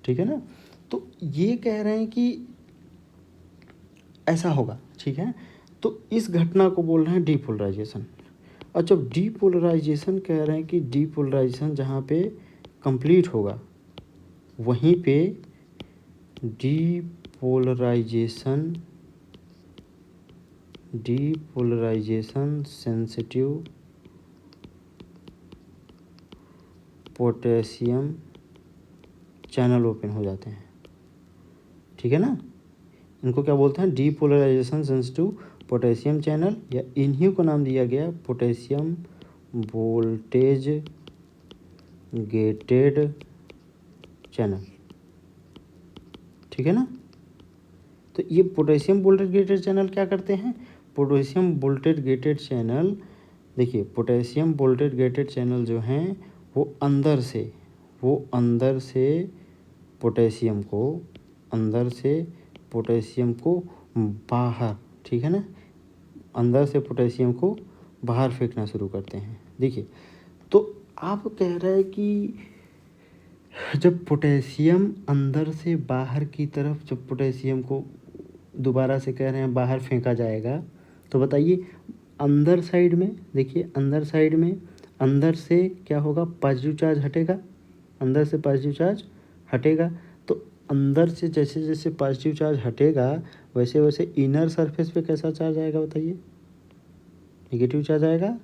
ठीक है ना। तो ये कह रहे हैं कि ऐसा होगा, ठीक है। तो इस घटना को बोल रहे हैं डीपोलराइजेशन। और जब डीपोलराइजेशन कह रहे हैं कि डीपोलराइजेशन जहाँ पे कंप्लीट होगा वहीं पे depolarization sensitive potassium channel open हो जाते हैं, ठीक है ना। इनको क्या बोलते हैं, डीपोलराइजेशन सेंसिटिव पोटेशियम चैनल, या इन्हीं को नाम दिया गया पोटेशियम वोल्टेज गेटेड चैनल, ठीक है ना। तो ये पोटेशियम वोल्टेज गेटेड चैनल क्या करते हैं, पोटेशियम वोल्टेज गेटेड चैनल, देखिए पोटेशियम वोल्टेज गेटेड चैनल जो हैं वो अंदर से पोटेशियम को बाहर, ठीक है ना, अंदर से पोटेशियम को बाहर फेंकना शुरू करते हैं। देखिए तो आप कह रहे हैं कि जब पोटेशियम अंदर से बाहर की तरफ, जब पोटेशियम को दोबारा से कह रहे हैं बाहर फेंका जाएगा, तो बताइए अंदर साइड में, देखिए अंदर साइड में अंदर से क्या होगा, पॉजिटिव चार्ज हटेगा, अंदर से पॉजिटिव चार्ज हटेगा। तो अंदर से जैसे जैसे पॉजिटिव चार्ज हटेगा वैसे वैसे इनर सरफेस पे कैसा चार्ज आएगा बताइए, नेगेटिव चार्ज आएगा।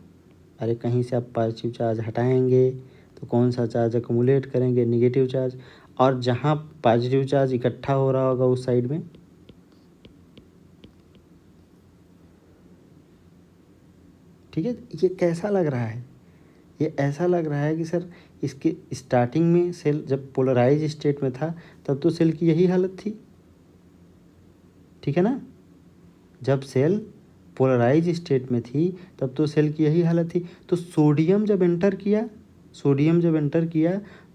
अरे कहीं से आप पॉजिटिव चार्ज हटाएंगे तो कौन सा चार्ज अक्यूमुलेट करेंगे, नेगेटिव चार्ज। और जहाँ पॉजिटिव चार्ज इकट्ठा हो रहा होगा उस साइड में, ठीक है, ये कैसा लग रहा है, ये ऐसा लग रहा है कि सर इसके स्टार्टिंग में सेल जब पोलराइज स्टेट में था तब तो सेल की यही हालत थी, ठीक है ना। जब सेल पोलराइज स्टेट में थी तब तो सेल की यही हालत थी। तो सोडियम जब एंटर किया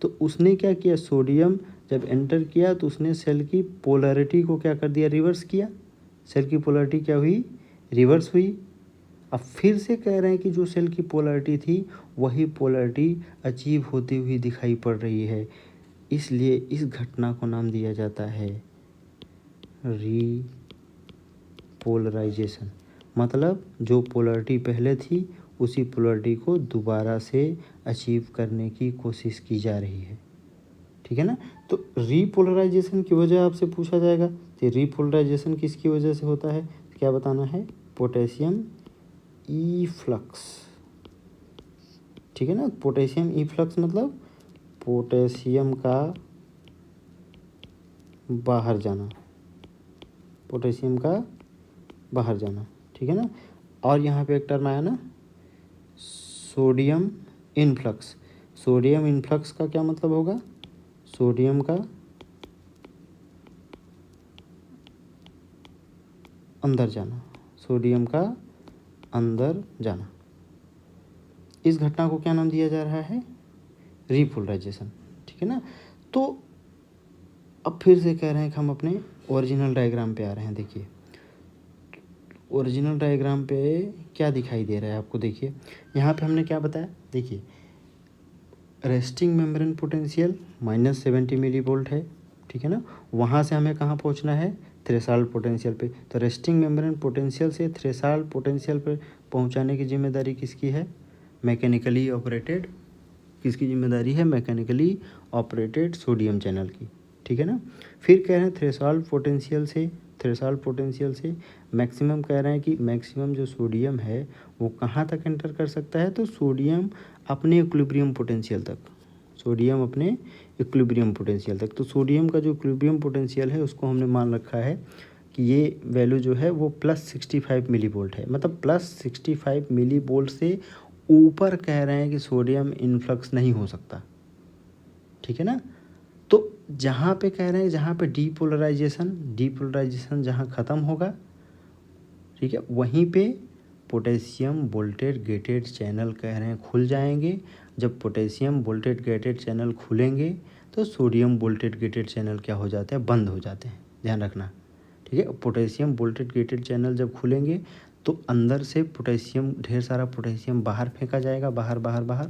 तो उसने क्या किया, सोडियम जब एंटर किया तो उसने सेल की पोलैरिटी को क्या कर दिया, रिवर्स किया। सेल की पोलैरिटी क्या हुई, रिवर्स हुई। अब फिर से कह रहे हैं कि जो सेल की पोलैरिटी थी वही पोलैरिटी अचीव होती हुई दिखाई पड़ रही है, इसलिए इस घटना को नाम दिया जाता है रीपोलराइजेशन। मतलब जो पोलैरिटी पहले थी उसी पोलैरिटी को दोबारा से अचीव करने की कोशिश की जा रही है, ठीक है ना। तो रीपोलराइजेशन की वजह आपसे पूछा जाएगा, तो रीपोलराइजेशन किसकी वजह से होता है, क्या बताना है, पोटेशियम इफ्लक्स, ठीक है ना। पोटेशियम इफ्लक्स मतलब पोटेशियम का बाहर जाना, पोटेशियम का बाहर जाना, ठीक है ना। और यहाँ पे एक टर्म आया ना, सोडियम इनफ्लक्स। सोडियम इनफ्लक्स का क्या मतलब होगा, सोडियम का अंदर जाना, सोडियम का अंदर जाना। इस घटना को क्या नाम दिया जा रहा है, रीपोलराइजेशन, ठीक है ना। तो अब फिर से कह रहे हैं कि हम अपने ओरिजिनल डायग्राम पे आ रहे हैं। देखिए ओरिजिनल डायग्राम पे क्या दिखाई दे रहा है आपको, देखिए यहाँ पे हमने क्या बताया, देखिए resting membrane potential -70 millivolt है, ठीक है ना। वहाँ से हमें कहाँ पहुँचना है, थ्रेशोल्ड पोटेंशियल पे। तो रेस्टिंग मेम्ब्रेन पोटेंशियल से थ्रेशोल्ड पोटेंशियल पे पहुँचाने की जिम्मेदारी किसकी है, मैकेनिकली ऑपरेटेड, किसकी जिम्मेदारी है, मैकेनिकली ऑपरेटेड सोडियम चैनल की, ठीक है ना। फिर कह रहे हैं थ्रेशोल्ड पोटेंशियल से मैक्सिमम, कह रहे हैं कि मैक्सिमम जो सोडियम है वो कहाँ तक एंटर कर सकता है, तो सोडियम अपने इक्विलिब्रियम पोटेंशियल तक, सोडियम अपने इक्विलिब्रियम पोटेंशियल तक। तो सोडियम का जो इक्विलिब्रियम पोटेंशियल है उसको हमने मान रखा है कि ये वैल्यू जो है वो +65 मिली वोल्ट है। मतलब +65 मिली वोल्ट से ऊपर कह रहे हैं कि सोडियम इन्फ्लक्स नहीं हो सकता, ठीक है ना। तो जहाँ पे कह रहे हैं, जहाँ पे डीपोलराइजेशन जहाँ ख़त्म होगा, ठीक है, वहीं पे पोटेशियम वोल्टेज गेटेड चैनल कह रहे हैं खुल जाएंगे। जब पोटेशियम वोल्टेज गेटेड चैनल खुलेंगे तो सोडियम वोल्टेज गेटेड चैनल क्या हो जाते हैं, बंद हो जाते हैं, ध्यान रखना, ठीक है। पोटेशियम वोल्टेज गेटेड चैनल जब खुलेंगे तो अंदर से पोटेशियम, ढेर सारा पोटेशियम बाहर फेंका जाएगा, बाहर बाहर बाहर,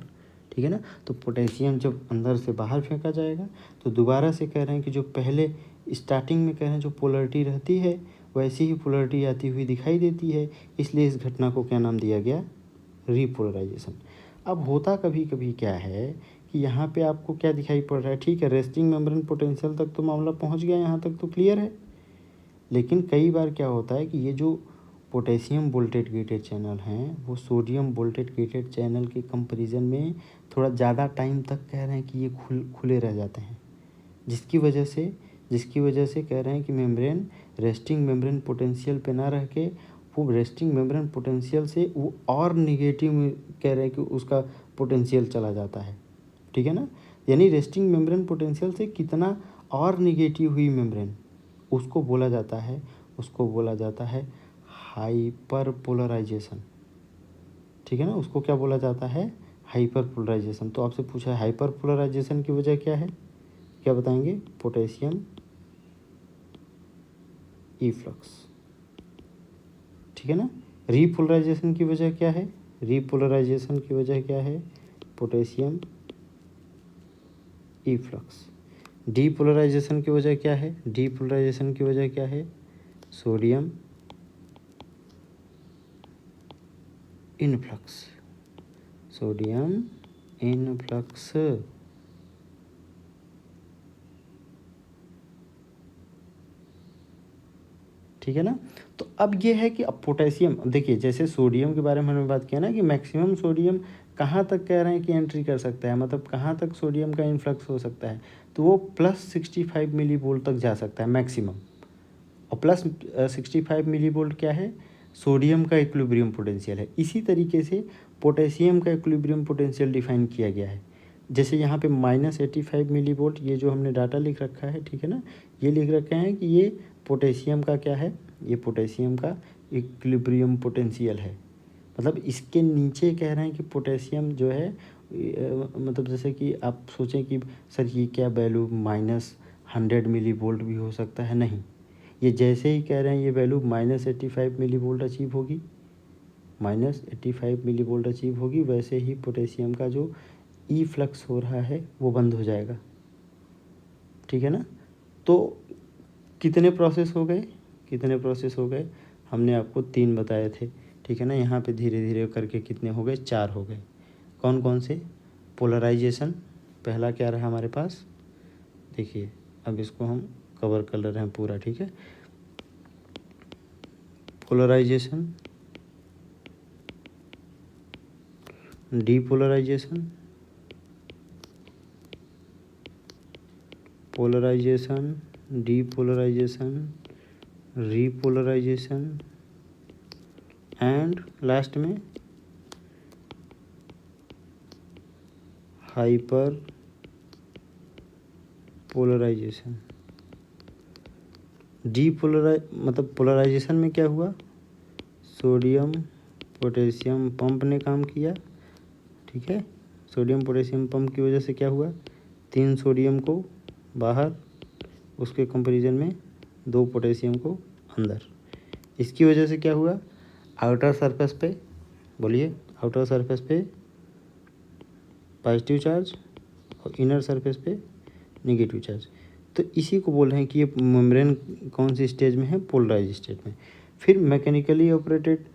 ठीक है ना। तो पोटेशियम जब अंदर से बाहर फेंका जाएगा तो दोबारा से कह रहे हैं कि जो पहले स्टार्टिंग में कह रहे हैं जो पोलैरिटी रहती है वैसी ही पोलैरिटी आती हुई दिखाई देती है, इसलिए इस घटना को क्या नाम दिया गया, रीपोलराइजेशन। अब होता कभी कभी क्या है कि यहाँ पे आपको क्या दिखाई पड़ रहा है, ठीक है, रेस्टिंग मेम्ब्रेन पोटेंशियल तक तो मामला पहुँच गया, यहाँ तक तो क्लियर है। लेकिन कई बार क्या होता है कि ये जो पोटेशियम वोल्टेज गेटेड चैनल हैं वो सोडियम वोल्टेज गेटेड चैनल के कंपैरिजन में थोड़ा ज़्यादा टाइम तक कह रहे हैं कि ये खुले रह जाते हैं, जिसकी वजह से कह रहे हैं कि मेम्ब्रेन रेस्टिंग मेम्ब्रेन पोटेंशियल पे ना रह के वो रेस्टिंग मेम्ब्रेन पोटेंशियल से वो और निगेटिव में कह रहे हैं कि उसका पोटेंशियल चला जाता है, ठीक है ना। यानी रेस्टिंग मेम्ब्रेन पोटेंशियल से कितना और निगेटिव हुई मेम्ब्रेन, उसको बोला जाता है हाइपर पोलराइजेशन, ठीक है ना। उसको क्या बोला जाता है, हाइपर पोलराइजेशन। तो आपसे पूछा है हाइपर पोलराइजेशन की वजह क्या है, क्या बताएंगे, पोटेशियम इफ्लक्स, ठीक है ना। रीपोलराइजेशन की वजह क्या है, रीपोलराइजेशन की वजह क्या है, पोटेशियम इफ्लक्स। डीपोलराइजेशन की वजह क्या है, डीपोलराइजेशन की वजह क्या है, सोडियम इनफ्लक्स, सोडियम इनफ्लक्स, ठीक है ना। तो अब ये है कि अब पोटेशियम, देखिए जैसे सोडियम के बारे में हमने बात किया ना कि मैक्सिमम सोडियम कहाँ तक कह रहे हैं कि एंट्री कर सकता है, मतलब कहाँ तक सोडियम का इन्फ्लक्स हो सकता है, तो वो +65 मिली वोल्ट तक जा सकता है मैक्सिमम। और +65 मिली वोल्ट क्या है, सोडियम का इक्विलिब्रियम पोटेंशियल है। इसी तरीके से पोटेशियम का इक्विलिब्रियम पोटेंशियल डिफाइन किया गया है। जैसे यहाँ पे -85 मिली वोल्ट, ये जो हमने डाटा लिख रखा है, ठीक है ना, ये लिख रखे हैं कि ये पोटेशियम का क्या है, ये पोटेशियम का इक्विलिब्रियम पोटेंशियल है। मतलब इसके नीचे कह रहे हैं कि पोटेशियम जो है मतलब जैसे कि आप सोचें कि सर ये क्या वैल्यू -100 मिली वोल्ट भी हो सकता है, नहीं, ये जैसे ही कह रहे हैं ये वैल्यू -85 मिली वोल्ट अचीव होगी, -85 मिली वोल्ट अचीव होगी, वैसे ही पोटेशियम का जो ई फ्लक्स हो रहा है वो बंद हो जाएगा, ठीक है ना। तो कितने प्रोसेस हो गए, कितने प्रोसेस हो गए, हमने आपको 3 बताए थे, ठीक है ना। यहाँ पे धीरे धीरे करके कितने हो गए, 4 हो गए। कौन कौन से, पोलराइजेशन पहला क्या रहा हमारे पास, देखिए अब इसको हम कवर कर रहे हैं पूरा, ठीक है। Polarization, depolarization, polarization, depolarization, repolarization and last में हाइपर पोलराइजेशन। मतलब पोलराइजेशन में क्या हुआ, सोडियम पोटेशियम पंप ने काम किया, ठीक है। सोडियम पोटेशियम पंप की वजह से क्या हुआ, 3 सोडियम को बाहर, उसके कंपैरिजन में 2 पोटेशियम को अंदर। इसकी वजह से क्या हुआ, आउटर सरफेस पे, बोलिए, आउटर सरफेस पे पॉजिटिव चार्ज और इनर सरफेस पे नेगेटिव चार्ज। तो इसी को बोल रहे हैं कि ये मेम्ब्रेन कौन सी स्टेज में है, पोलराइज स्टेज में। फिर मैकेनिकली ऑपरेटेड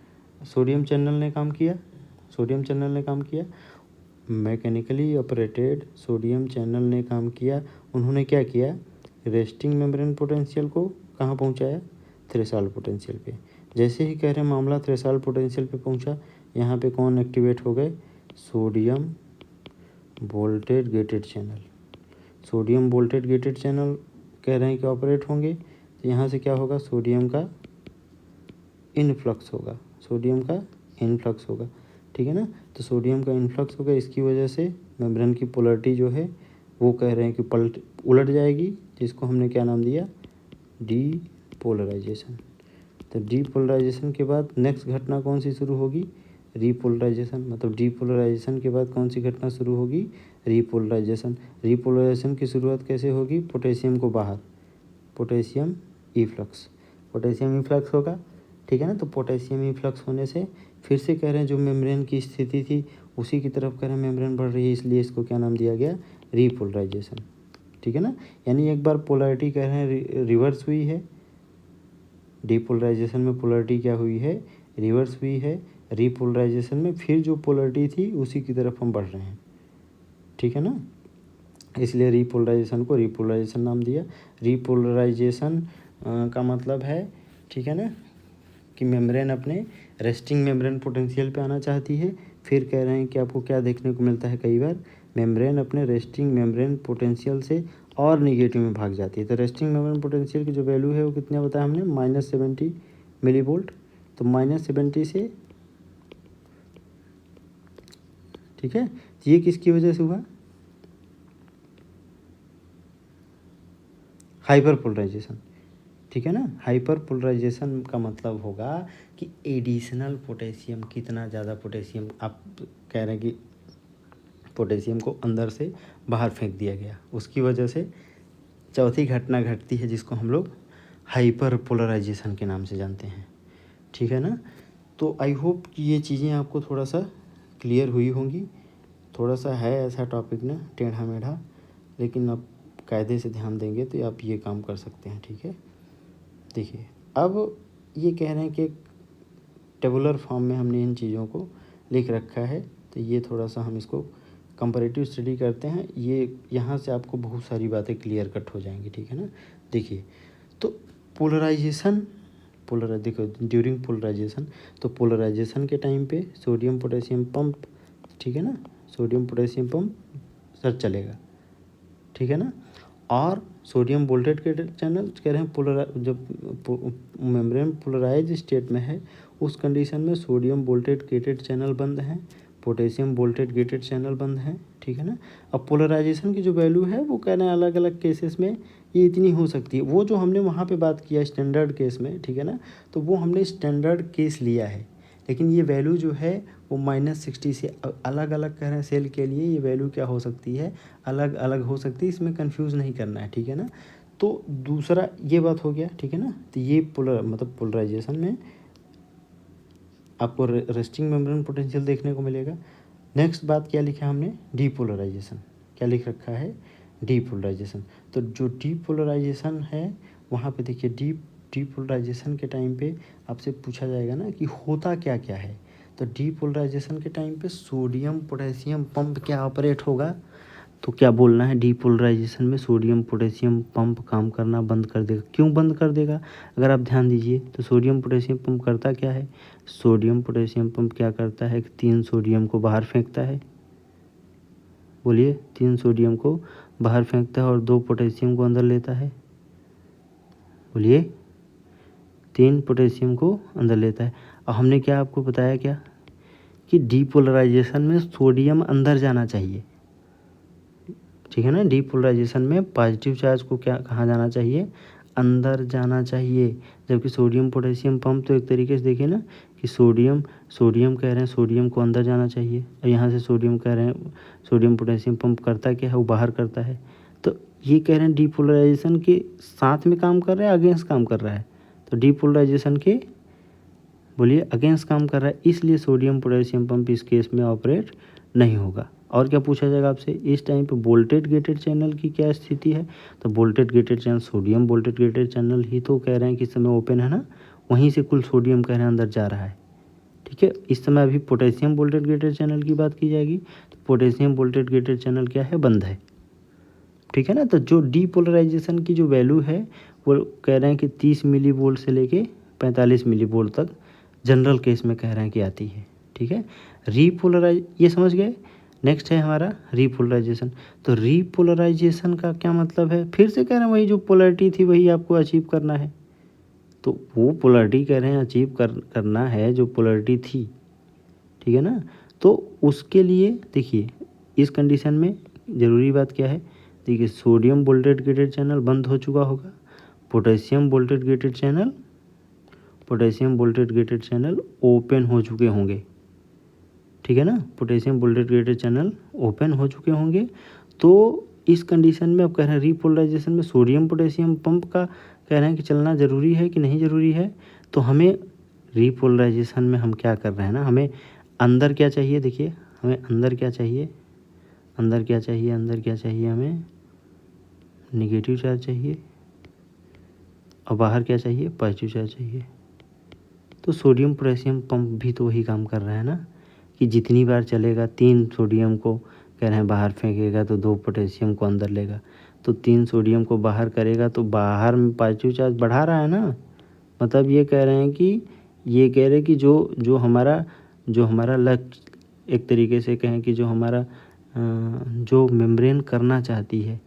सोडियम चैनल ने काम किया, सोडियम चैनल ने काम किया, मैकेनिकली ऑपरेटेड सोडियम चैनल ने काम किया। उन्होंने क्या किया, रेस्टिंग मेम्ब्रेन पोटेंशियल को कहाँ पहुँचाया, थ्रेशोल्ड पोटेंशियल पे। जैसे ही कह रहे हैं मामला थ्रेशोल्ड पोटेंशियल पे पहुँचा, यहाँ पे कौन एक्टिवेट हो गए, sodium voltage gated channel. Sodium voltage gated channel कह रहे हैं कि ऑपरेट होंगे, तो यहाँ से क्या होगा, सोडियम का इनफ्लक्स होगा, सोडियम का इनफ्लक्स होगा, ठीक है ना। तो सोडियम का इन्फ्लक्स होगा, इसकी वजह से मेम्ब्रेन की पोलरिटी जो है वो कह रहे हैं कि उलट जाएगी, जिसको हमने क्या नाम दिया, डीपोलराइजेशन। तो डीपोलराइजेशन के बाद नेक्स्ट घटना कौन सी शुरू होगी, रीपोलराइजेशन। मतलब डीपोलराइजेशन के बाद कौन सी घटना शुरू होगी, रीपोलराइजेशन। रीपोलराइजेशन की शुरुआत कैसे होगी, पोटेशियम को बाहर, पोटेशियम इफ्लक्स, पोटेशियम इफ्लक्स होगा, ठीक है ना। तो पोटेशियम इफ्लक्स होने से फिर से कह रहे हैं जो मेम्ब्रेन की स्थिति थी उसी की तरफ कह रहे हैं मेम्ब्रेन बढ़ रही है, इसलिए इसको क्या नाम दिया गया, रीपोलराइजेशन, ठीक है ना। यानी एक बार पोलैरिटी कह रहे हैं रिवर्स हुई है, डीपोलराइजेशन में पोलैरिटी क्या हुई है, रिवर्स हुई है। रीपोलराइजेशन में फिर जो पोलैरिटी थी उसी की तरफ हम बढ़ रहे हैं, ठीक है ना। इसलिए रीपोलराइजेशन को रीपोलराइजेशन नाम दिया। रीपोलराइजेशन का मतलब है, ठीक है ना, कि मेम्ब्रेन अपने रेस्टिंग मेम्ब्रेन पोटेंशियल पे आना चाहती है। फिर कह रहे हैं कि आपको क्या देखने को मिलता है, कई बार मेम्ब्रेन अपने रेस्टिंग मेम्ब्रेन पोटेंशियल से और निगेटिव में भाग जाती है। तो रेस्टिंग मेम्ब्रेन पोटेंशियल की जो वैल्यू है वो कितना बताया हमने, -70 मिली वोल्ट। तो -70 से, ठीक है, ये किसकी वजह से हुआ, हाइपर पोलराइजेशन, ठीक है ना। हाइपर पोलराइजेशन का मतलब होगा कि एडिशनल पोटेशियम, कितना ज़्यादा पोटेशियम, आप कह रहे हैं कि पोटेशियम को अंदर से बाहर फेंक दिया गया, उसकी वजह से चौथी घटना घटती है जिसको हम लोग हाइपर पोलराइजेशन के नाम से जानते हैं, ठीक है ना। तो आई होप कि ये चीज़ें आपको थोड़ा सा क्लियर हुई होंगी। थोड़ा सा है ऐसा टॉपिक ना टेढ़ा मेढ़ा, लेकिन आप कायदे से ध्यान देंगे तो आप ये काम कर सकते हैं, ठीक है। देखिए अब ये कह रहे हैं कि टेबुलर फॉर्म में हमने इन चीज़ों को लिख रखा है, तो ये थोड़ा सा हम इसको कंपैरेटिव स्टडी करते हैं। ये यहाँ से आपको बहुत सारी बातें क्लियर कट हो जाएंगी, ठीक है ना। देखिए तो पोलराइजेशन, देखो ड्यूरिंग पोलराइजेशन, तो पोलराइजेशन के टाइम पे सोडियम पोटेशियम पंप, ठीक है ना, सोडियम पोटेशियम पंप सर चलेगा, ठीक है ना। और सोडियम बोल्टेड के चैनल कह रहे हैं जब मेम्ब्रेन पोलराइज स्टेट में है उस कंडीशन में सोडियम बोल्टेड गेटेड चैनल बंद हैं, पोटेशियम बोल्टेड गेटेड चैनल बंद हैं, ठीक है ना। अब पोलराइजेशन की जो वैल्यू है वो कह रहे हैं अलग अलग केसेस में ये इतनी हो सकती है। वो जो हमने वहाँ पे बात किया स्टैंडर्ड केस में, ठीक है ना, तो वो हमने स्टैंडर्ड केस लिया है, लेकिन ये वैल्यू जो है वो -60 से अलग अलग कह रहे हैं सेल के लिए ये वैल्यू क्या हो सकती है, अलग अलग हो सकती है, इसमें कंफ्यूज नहीं करना है, ठीक है ना। तो दूसरा ये बात हो गया, ठीक है ना। तो ये पोलराइजेशन में आपको रेस्टिंग मेम्ब्रेन पोटेंशियल देखने को मिलेगा। नेक्स्ट बात क्या लिखा हमने, डीपोलराइजेशन, क्या लिख रखा है, डीपोलराइजेशन। तो जो डीपोलराइजेशन है वहाँ पे देखिए डीपोलराइजेशन के टाइम पे आपसे पूछा जाएगा ना कि होता क्या क्या है। तो डीपोलराइजेशन के टाइम पे सोडियम पोटेशियम पंप क्या ऑपरेट होगा, तो क्या बोलना है, डीपोलराइजेशन में सोडियम पोटेशियम पंप काम करना बंद कर देगा। क्यों बंद कर देगा, अगर आप ध्यान दीजिए तो सोडियम पोटेशियम पंप करता क्या है, सोडियम पोटेशियम पंप क्या करता है कि 3 सोडियम को बाहर फेंकता है, बोलिए 3 सोडियम को बाहर फेंकता है और 2 पोटेशियम को अंदर लेता है, बोलिए 3 पोटेशियम को अंदर लेता है। और हमने क्या आपको बताया क्या कि डीपोलराइजेशन में सोडियम अंदर जाना चाहिए, ठीक है ना। डीपोलराइजेशन में पॉजिटिव चार्ज को क्या कहाँ जाना चाहिए, अंदर जाना चाहिए, जबकि सोडियम पोटेशियम पंप तो एक तरीके से देखिए ना कि सोडियम कह रहे हैं सोडियम को अंदर जाना चाहिए, और यहाँ से सोडियम कह रहे हैं सोडियम पोटेशियम पंप करता क्या है, वो बाहर करता है। तो ये कह रहे हैं डीपोलराइजेशन के साथ में काम कर रहा है, अगेंस्ट काम कर रहा है, तो डीपोलराइजेशन के बोलिए अगेंस्ट काम कर रहा है, इसलिए सोडियम पोटेशियम पंप इस केस में ऑपरेट नहीं होगा। और क्या पूछा जाएगा आपसे, इस टाइम पे वोल्टेज गेटेड चैनल की क्या स्थिति है, तो voltage gated channel sodium voltage gated channel ही तो कह रहे हैं कि इस समय ओपन है ना, वहीं से कुल सोडियम कह रहे हैं अंदर जा रहा है, ठीक है। इस समय अभी पोटेशियम वोल्टेज गेटेड चैनल की बात की जाएगी, तो पोटेशियम वोल्टेज गेटेड चैनल क्या है, बंद है, ठीक है ना। तो जो डीपोलराइजेशन की जो वैल्यू है वो कह रहे हैं कि 30 मिली वोल्ट से लेके 45 मिली वोल्ट तक जनरल केस में कह रहे हैं कि आती है, ठीक है। रीपोलराइज ये समझ गए। नेक्स्ट है हमारा रीपोलराइजेशन। तो रीपोलराइजेशन का क्या मतलब है, फिर से कह रहे हैं वही जो पोलरिटी थी वही आपको अचीव करना है, तो वो पोलरिटी कह रहे हैं अचीव करना है जो पोलरिटी थी, ठीक है ना। तो उसके लिए देखिए इस कंडीशन में ज़रूरी बात क्या है, देखिए सोडियम वोल्टेज गेटेड चैनल बंद हो चुका होगा, potassium voltage gated channel open हो चुके होंगे, ठीक है ना, potassium voltage gated channel open हो चुके होंगे। तो इस कंडीशन में अब कह रहे हैं रीपोलराइजेशन में सोडियम पोटेशियम पंप का कह रहे हैं कि चलना ज़रूरी है कि नहीं ज़रूरी है। तो हमें रीपोलराइजेशन में हम क्या कर रहे हैं ना, हमें अंदर क्या चाहिए, देखिए हमें अंदर क्या चाहिए, हमें निगेटिव चार्ज चाहिए, और बाहर क्या चाहिए, पॉजिटिव चार्ज चाहिए। तो सोडियम पोटेशियम पंप भी तो वही काम कर रहा है ना कि जितनी बार चलेगा 3 सोडियम को कह रहे हैं बाहर फेंकेगा तो 2 पोटेशियम को अंदर लेगा, तो 3 सोडियम को बाहर करेगा तो बाहर में पॉजिटिव चार्ज बढ़ा रहा है ना। मतलब ये कह रहे हैं कि जो हमारा लक्ष्य एक तरीके से कहें कि जो हमारा जो मेम्ब्रेन करना चाहती है,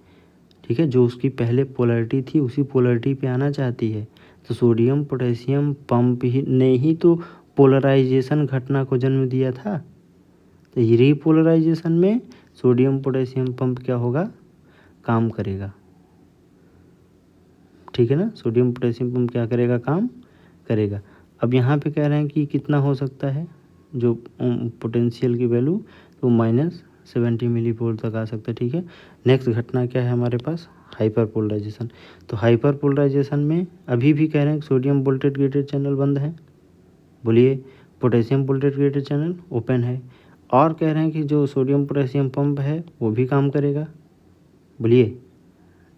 ठीक है, जो उसकी पहले पोलरिटी थी उसी पोलरिटी पे आना चाहती है, तो सोडियम पोटेशियम पंप ही ने ही तो पोलराइजेशन घटना को जन्म दिया था। तो रीपोलराइजेशन में सोडियम पोटेशियम पंप क्या होगा, काम करेगा, ठीक है ना। सोडियम पोटेशियम पंप क्या करेगा, काम करेगा। अब यहाँ पे कह रहे हैं कि कितना हो सकता है जो पोटेंशियल की वैल्यू, तो -70 मिली वोल्ट तक आ सकता है, ठीक है। नेक्स्ट घटना क्या है हमारे पास, हाइपर पोलराइजेशन। तो हाइपर पोलराइजेशन में अभी भी कह रहे हैं कि सोडियम वोल्टेज गेटेड चैनल बंद है, बोलिए, potassium voltage gated channel open है, और कह रहे हैं कि जो सोडियम पोटेशियम पंप है वो भी काम करेगा, बोलिए,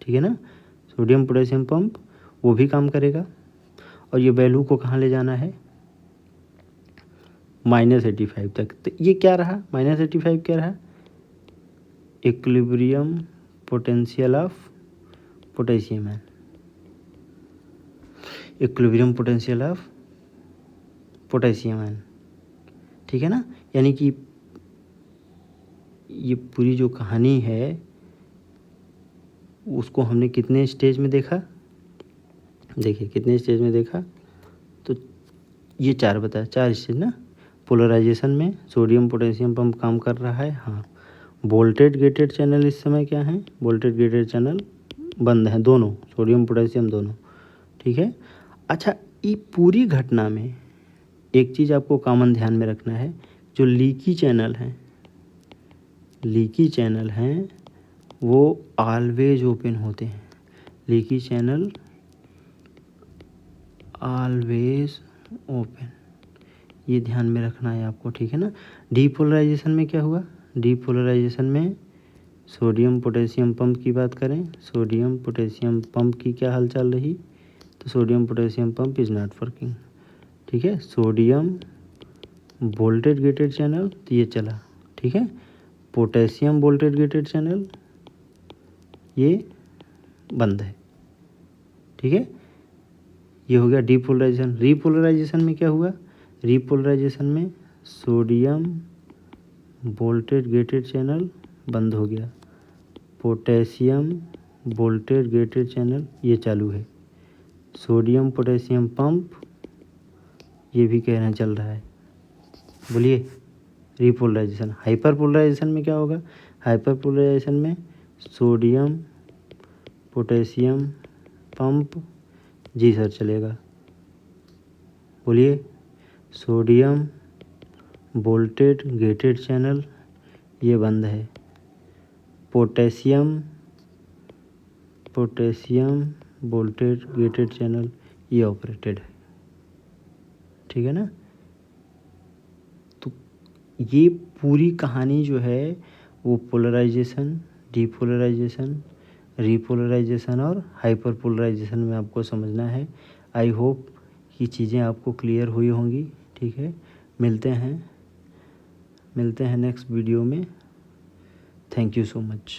ठीक है ना। सोडियम पोटेशियम पंप वो भी काम करेगा, और ये वैल्यू को कहाँ ले जाना है, -85 तक। तो ये क्या रहा, -85 क्या रहा, इक्विलिब्रियम पोटेंशियल ऑफ पोटेशियम है, इक्विलिब्रियम पोटेंशियल ऑफ पोटेशियम है, ठीक है ना। यानी कि ये पूरी जो कहानी है उसको हमने कितने स्टेज में देखा, देखिए कितने स्टेज में देखा, तो ये 4 बताया, 4 स्टेज ना। पोलराइजेशन में सोडियम पोटेशियम पंप काम कर रहा है, हाँ। वोल्टेज गेटेड चैनल इस समय क्या है, वोल्टेज गेटेड चैनल बंद हैं दोनों, सोडियम पोटेशियम दोनों, ठीक है। अच्छा, ये पूरी घटना में एक चीज़ आपको कॉमन ध्यान में रखना है, जो लीकी चैनल हैं, लीकी चैनल हैं वो ऑलवेज ओपन होते हैं, लीकी चैनल ऑलवेज ओपन, ये ध्यान में रखना है आपको, ठीक है ना। डीपोलराइजेशन में क्या हुआ, डीपोलराइजेशन में सोडियम पोटेशियम पंप की बात करें, सोडियम पोटेशियम पंप की क्या हालचाल रही, तो sodium potassium pump is not working, ठीक है। सोडियम वोल्टेज गेटेड चैनल, तो ये चला, ठीक है। पोटेशियम वोल्टेज गेटेड चैनल ये बंद है, ठीक है। ये हो गया डीपोलराइजेशन। रीपोलराइजेशन में क्या हुआ, रीपोलराइजेशन में सोडियम वोल्टेज गेटेड चैनल बंद हो गया, पोटेशियम वोल्टेज गेटेड चैनल ये चालू है, सोडियम पोटेशियम पंप ये भी कह रहे हैं चल रहा है, बोलिए। रीपोलराइजेशन। हाइपर पोलराइजेशन में क्या होगा, हाइपर पोलराइजेशन में सोडियम पोटेशियम पंप, जी सर चलेगा, बोलिए। सोडियम वोल्टेज गेटेड चैनल ये बंद है, पोटेशियम वोल्टेज गेटेड चैनल ये ऑपरेटेड है, ठीक है ना। तो ये पूरी कहानी जो है वो पोलराइजेशन, डीपोलराइजेशन, रीपोलराइजेशन और हाइपर पोलराइजेशन में आपको समझना है। आई होप कि चीज़ें आपको क्लियर हुई होंगी, ठीक है। मिलते हैं नेक्स्ट वीडियो में। Thank you so much.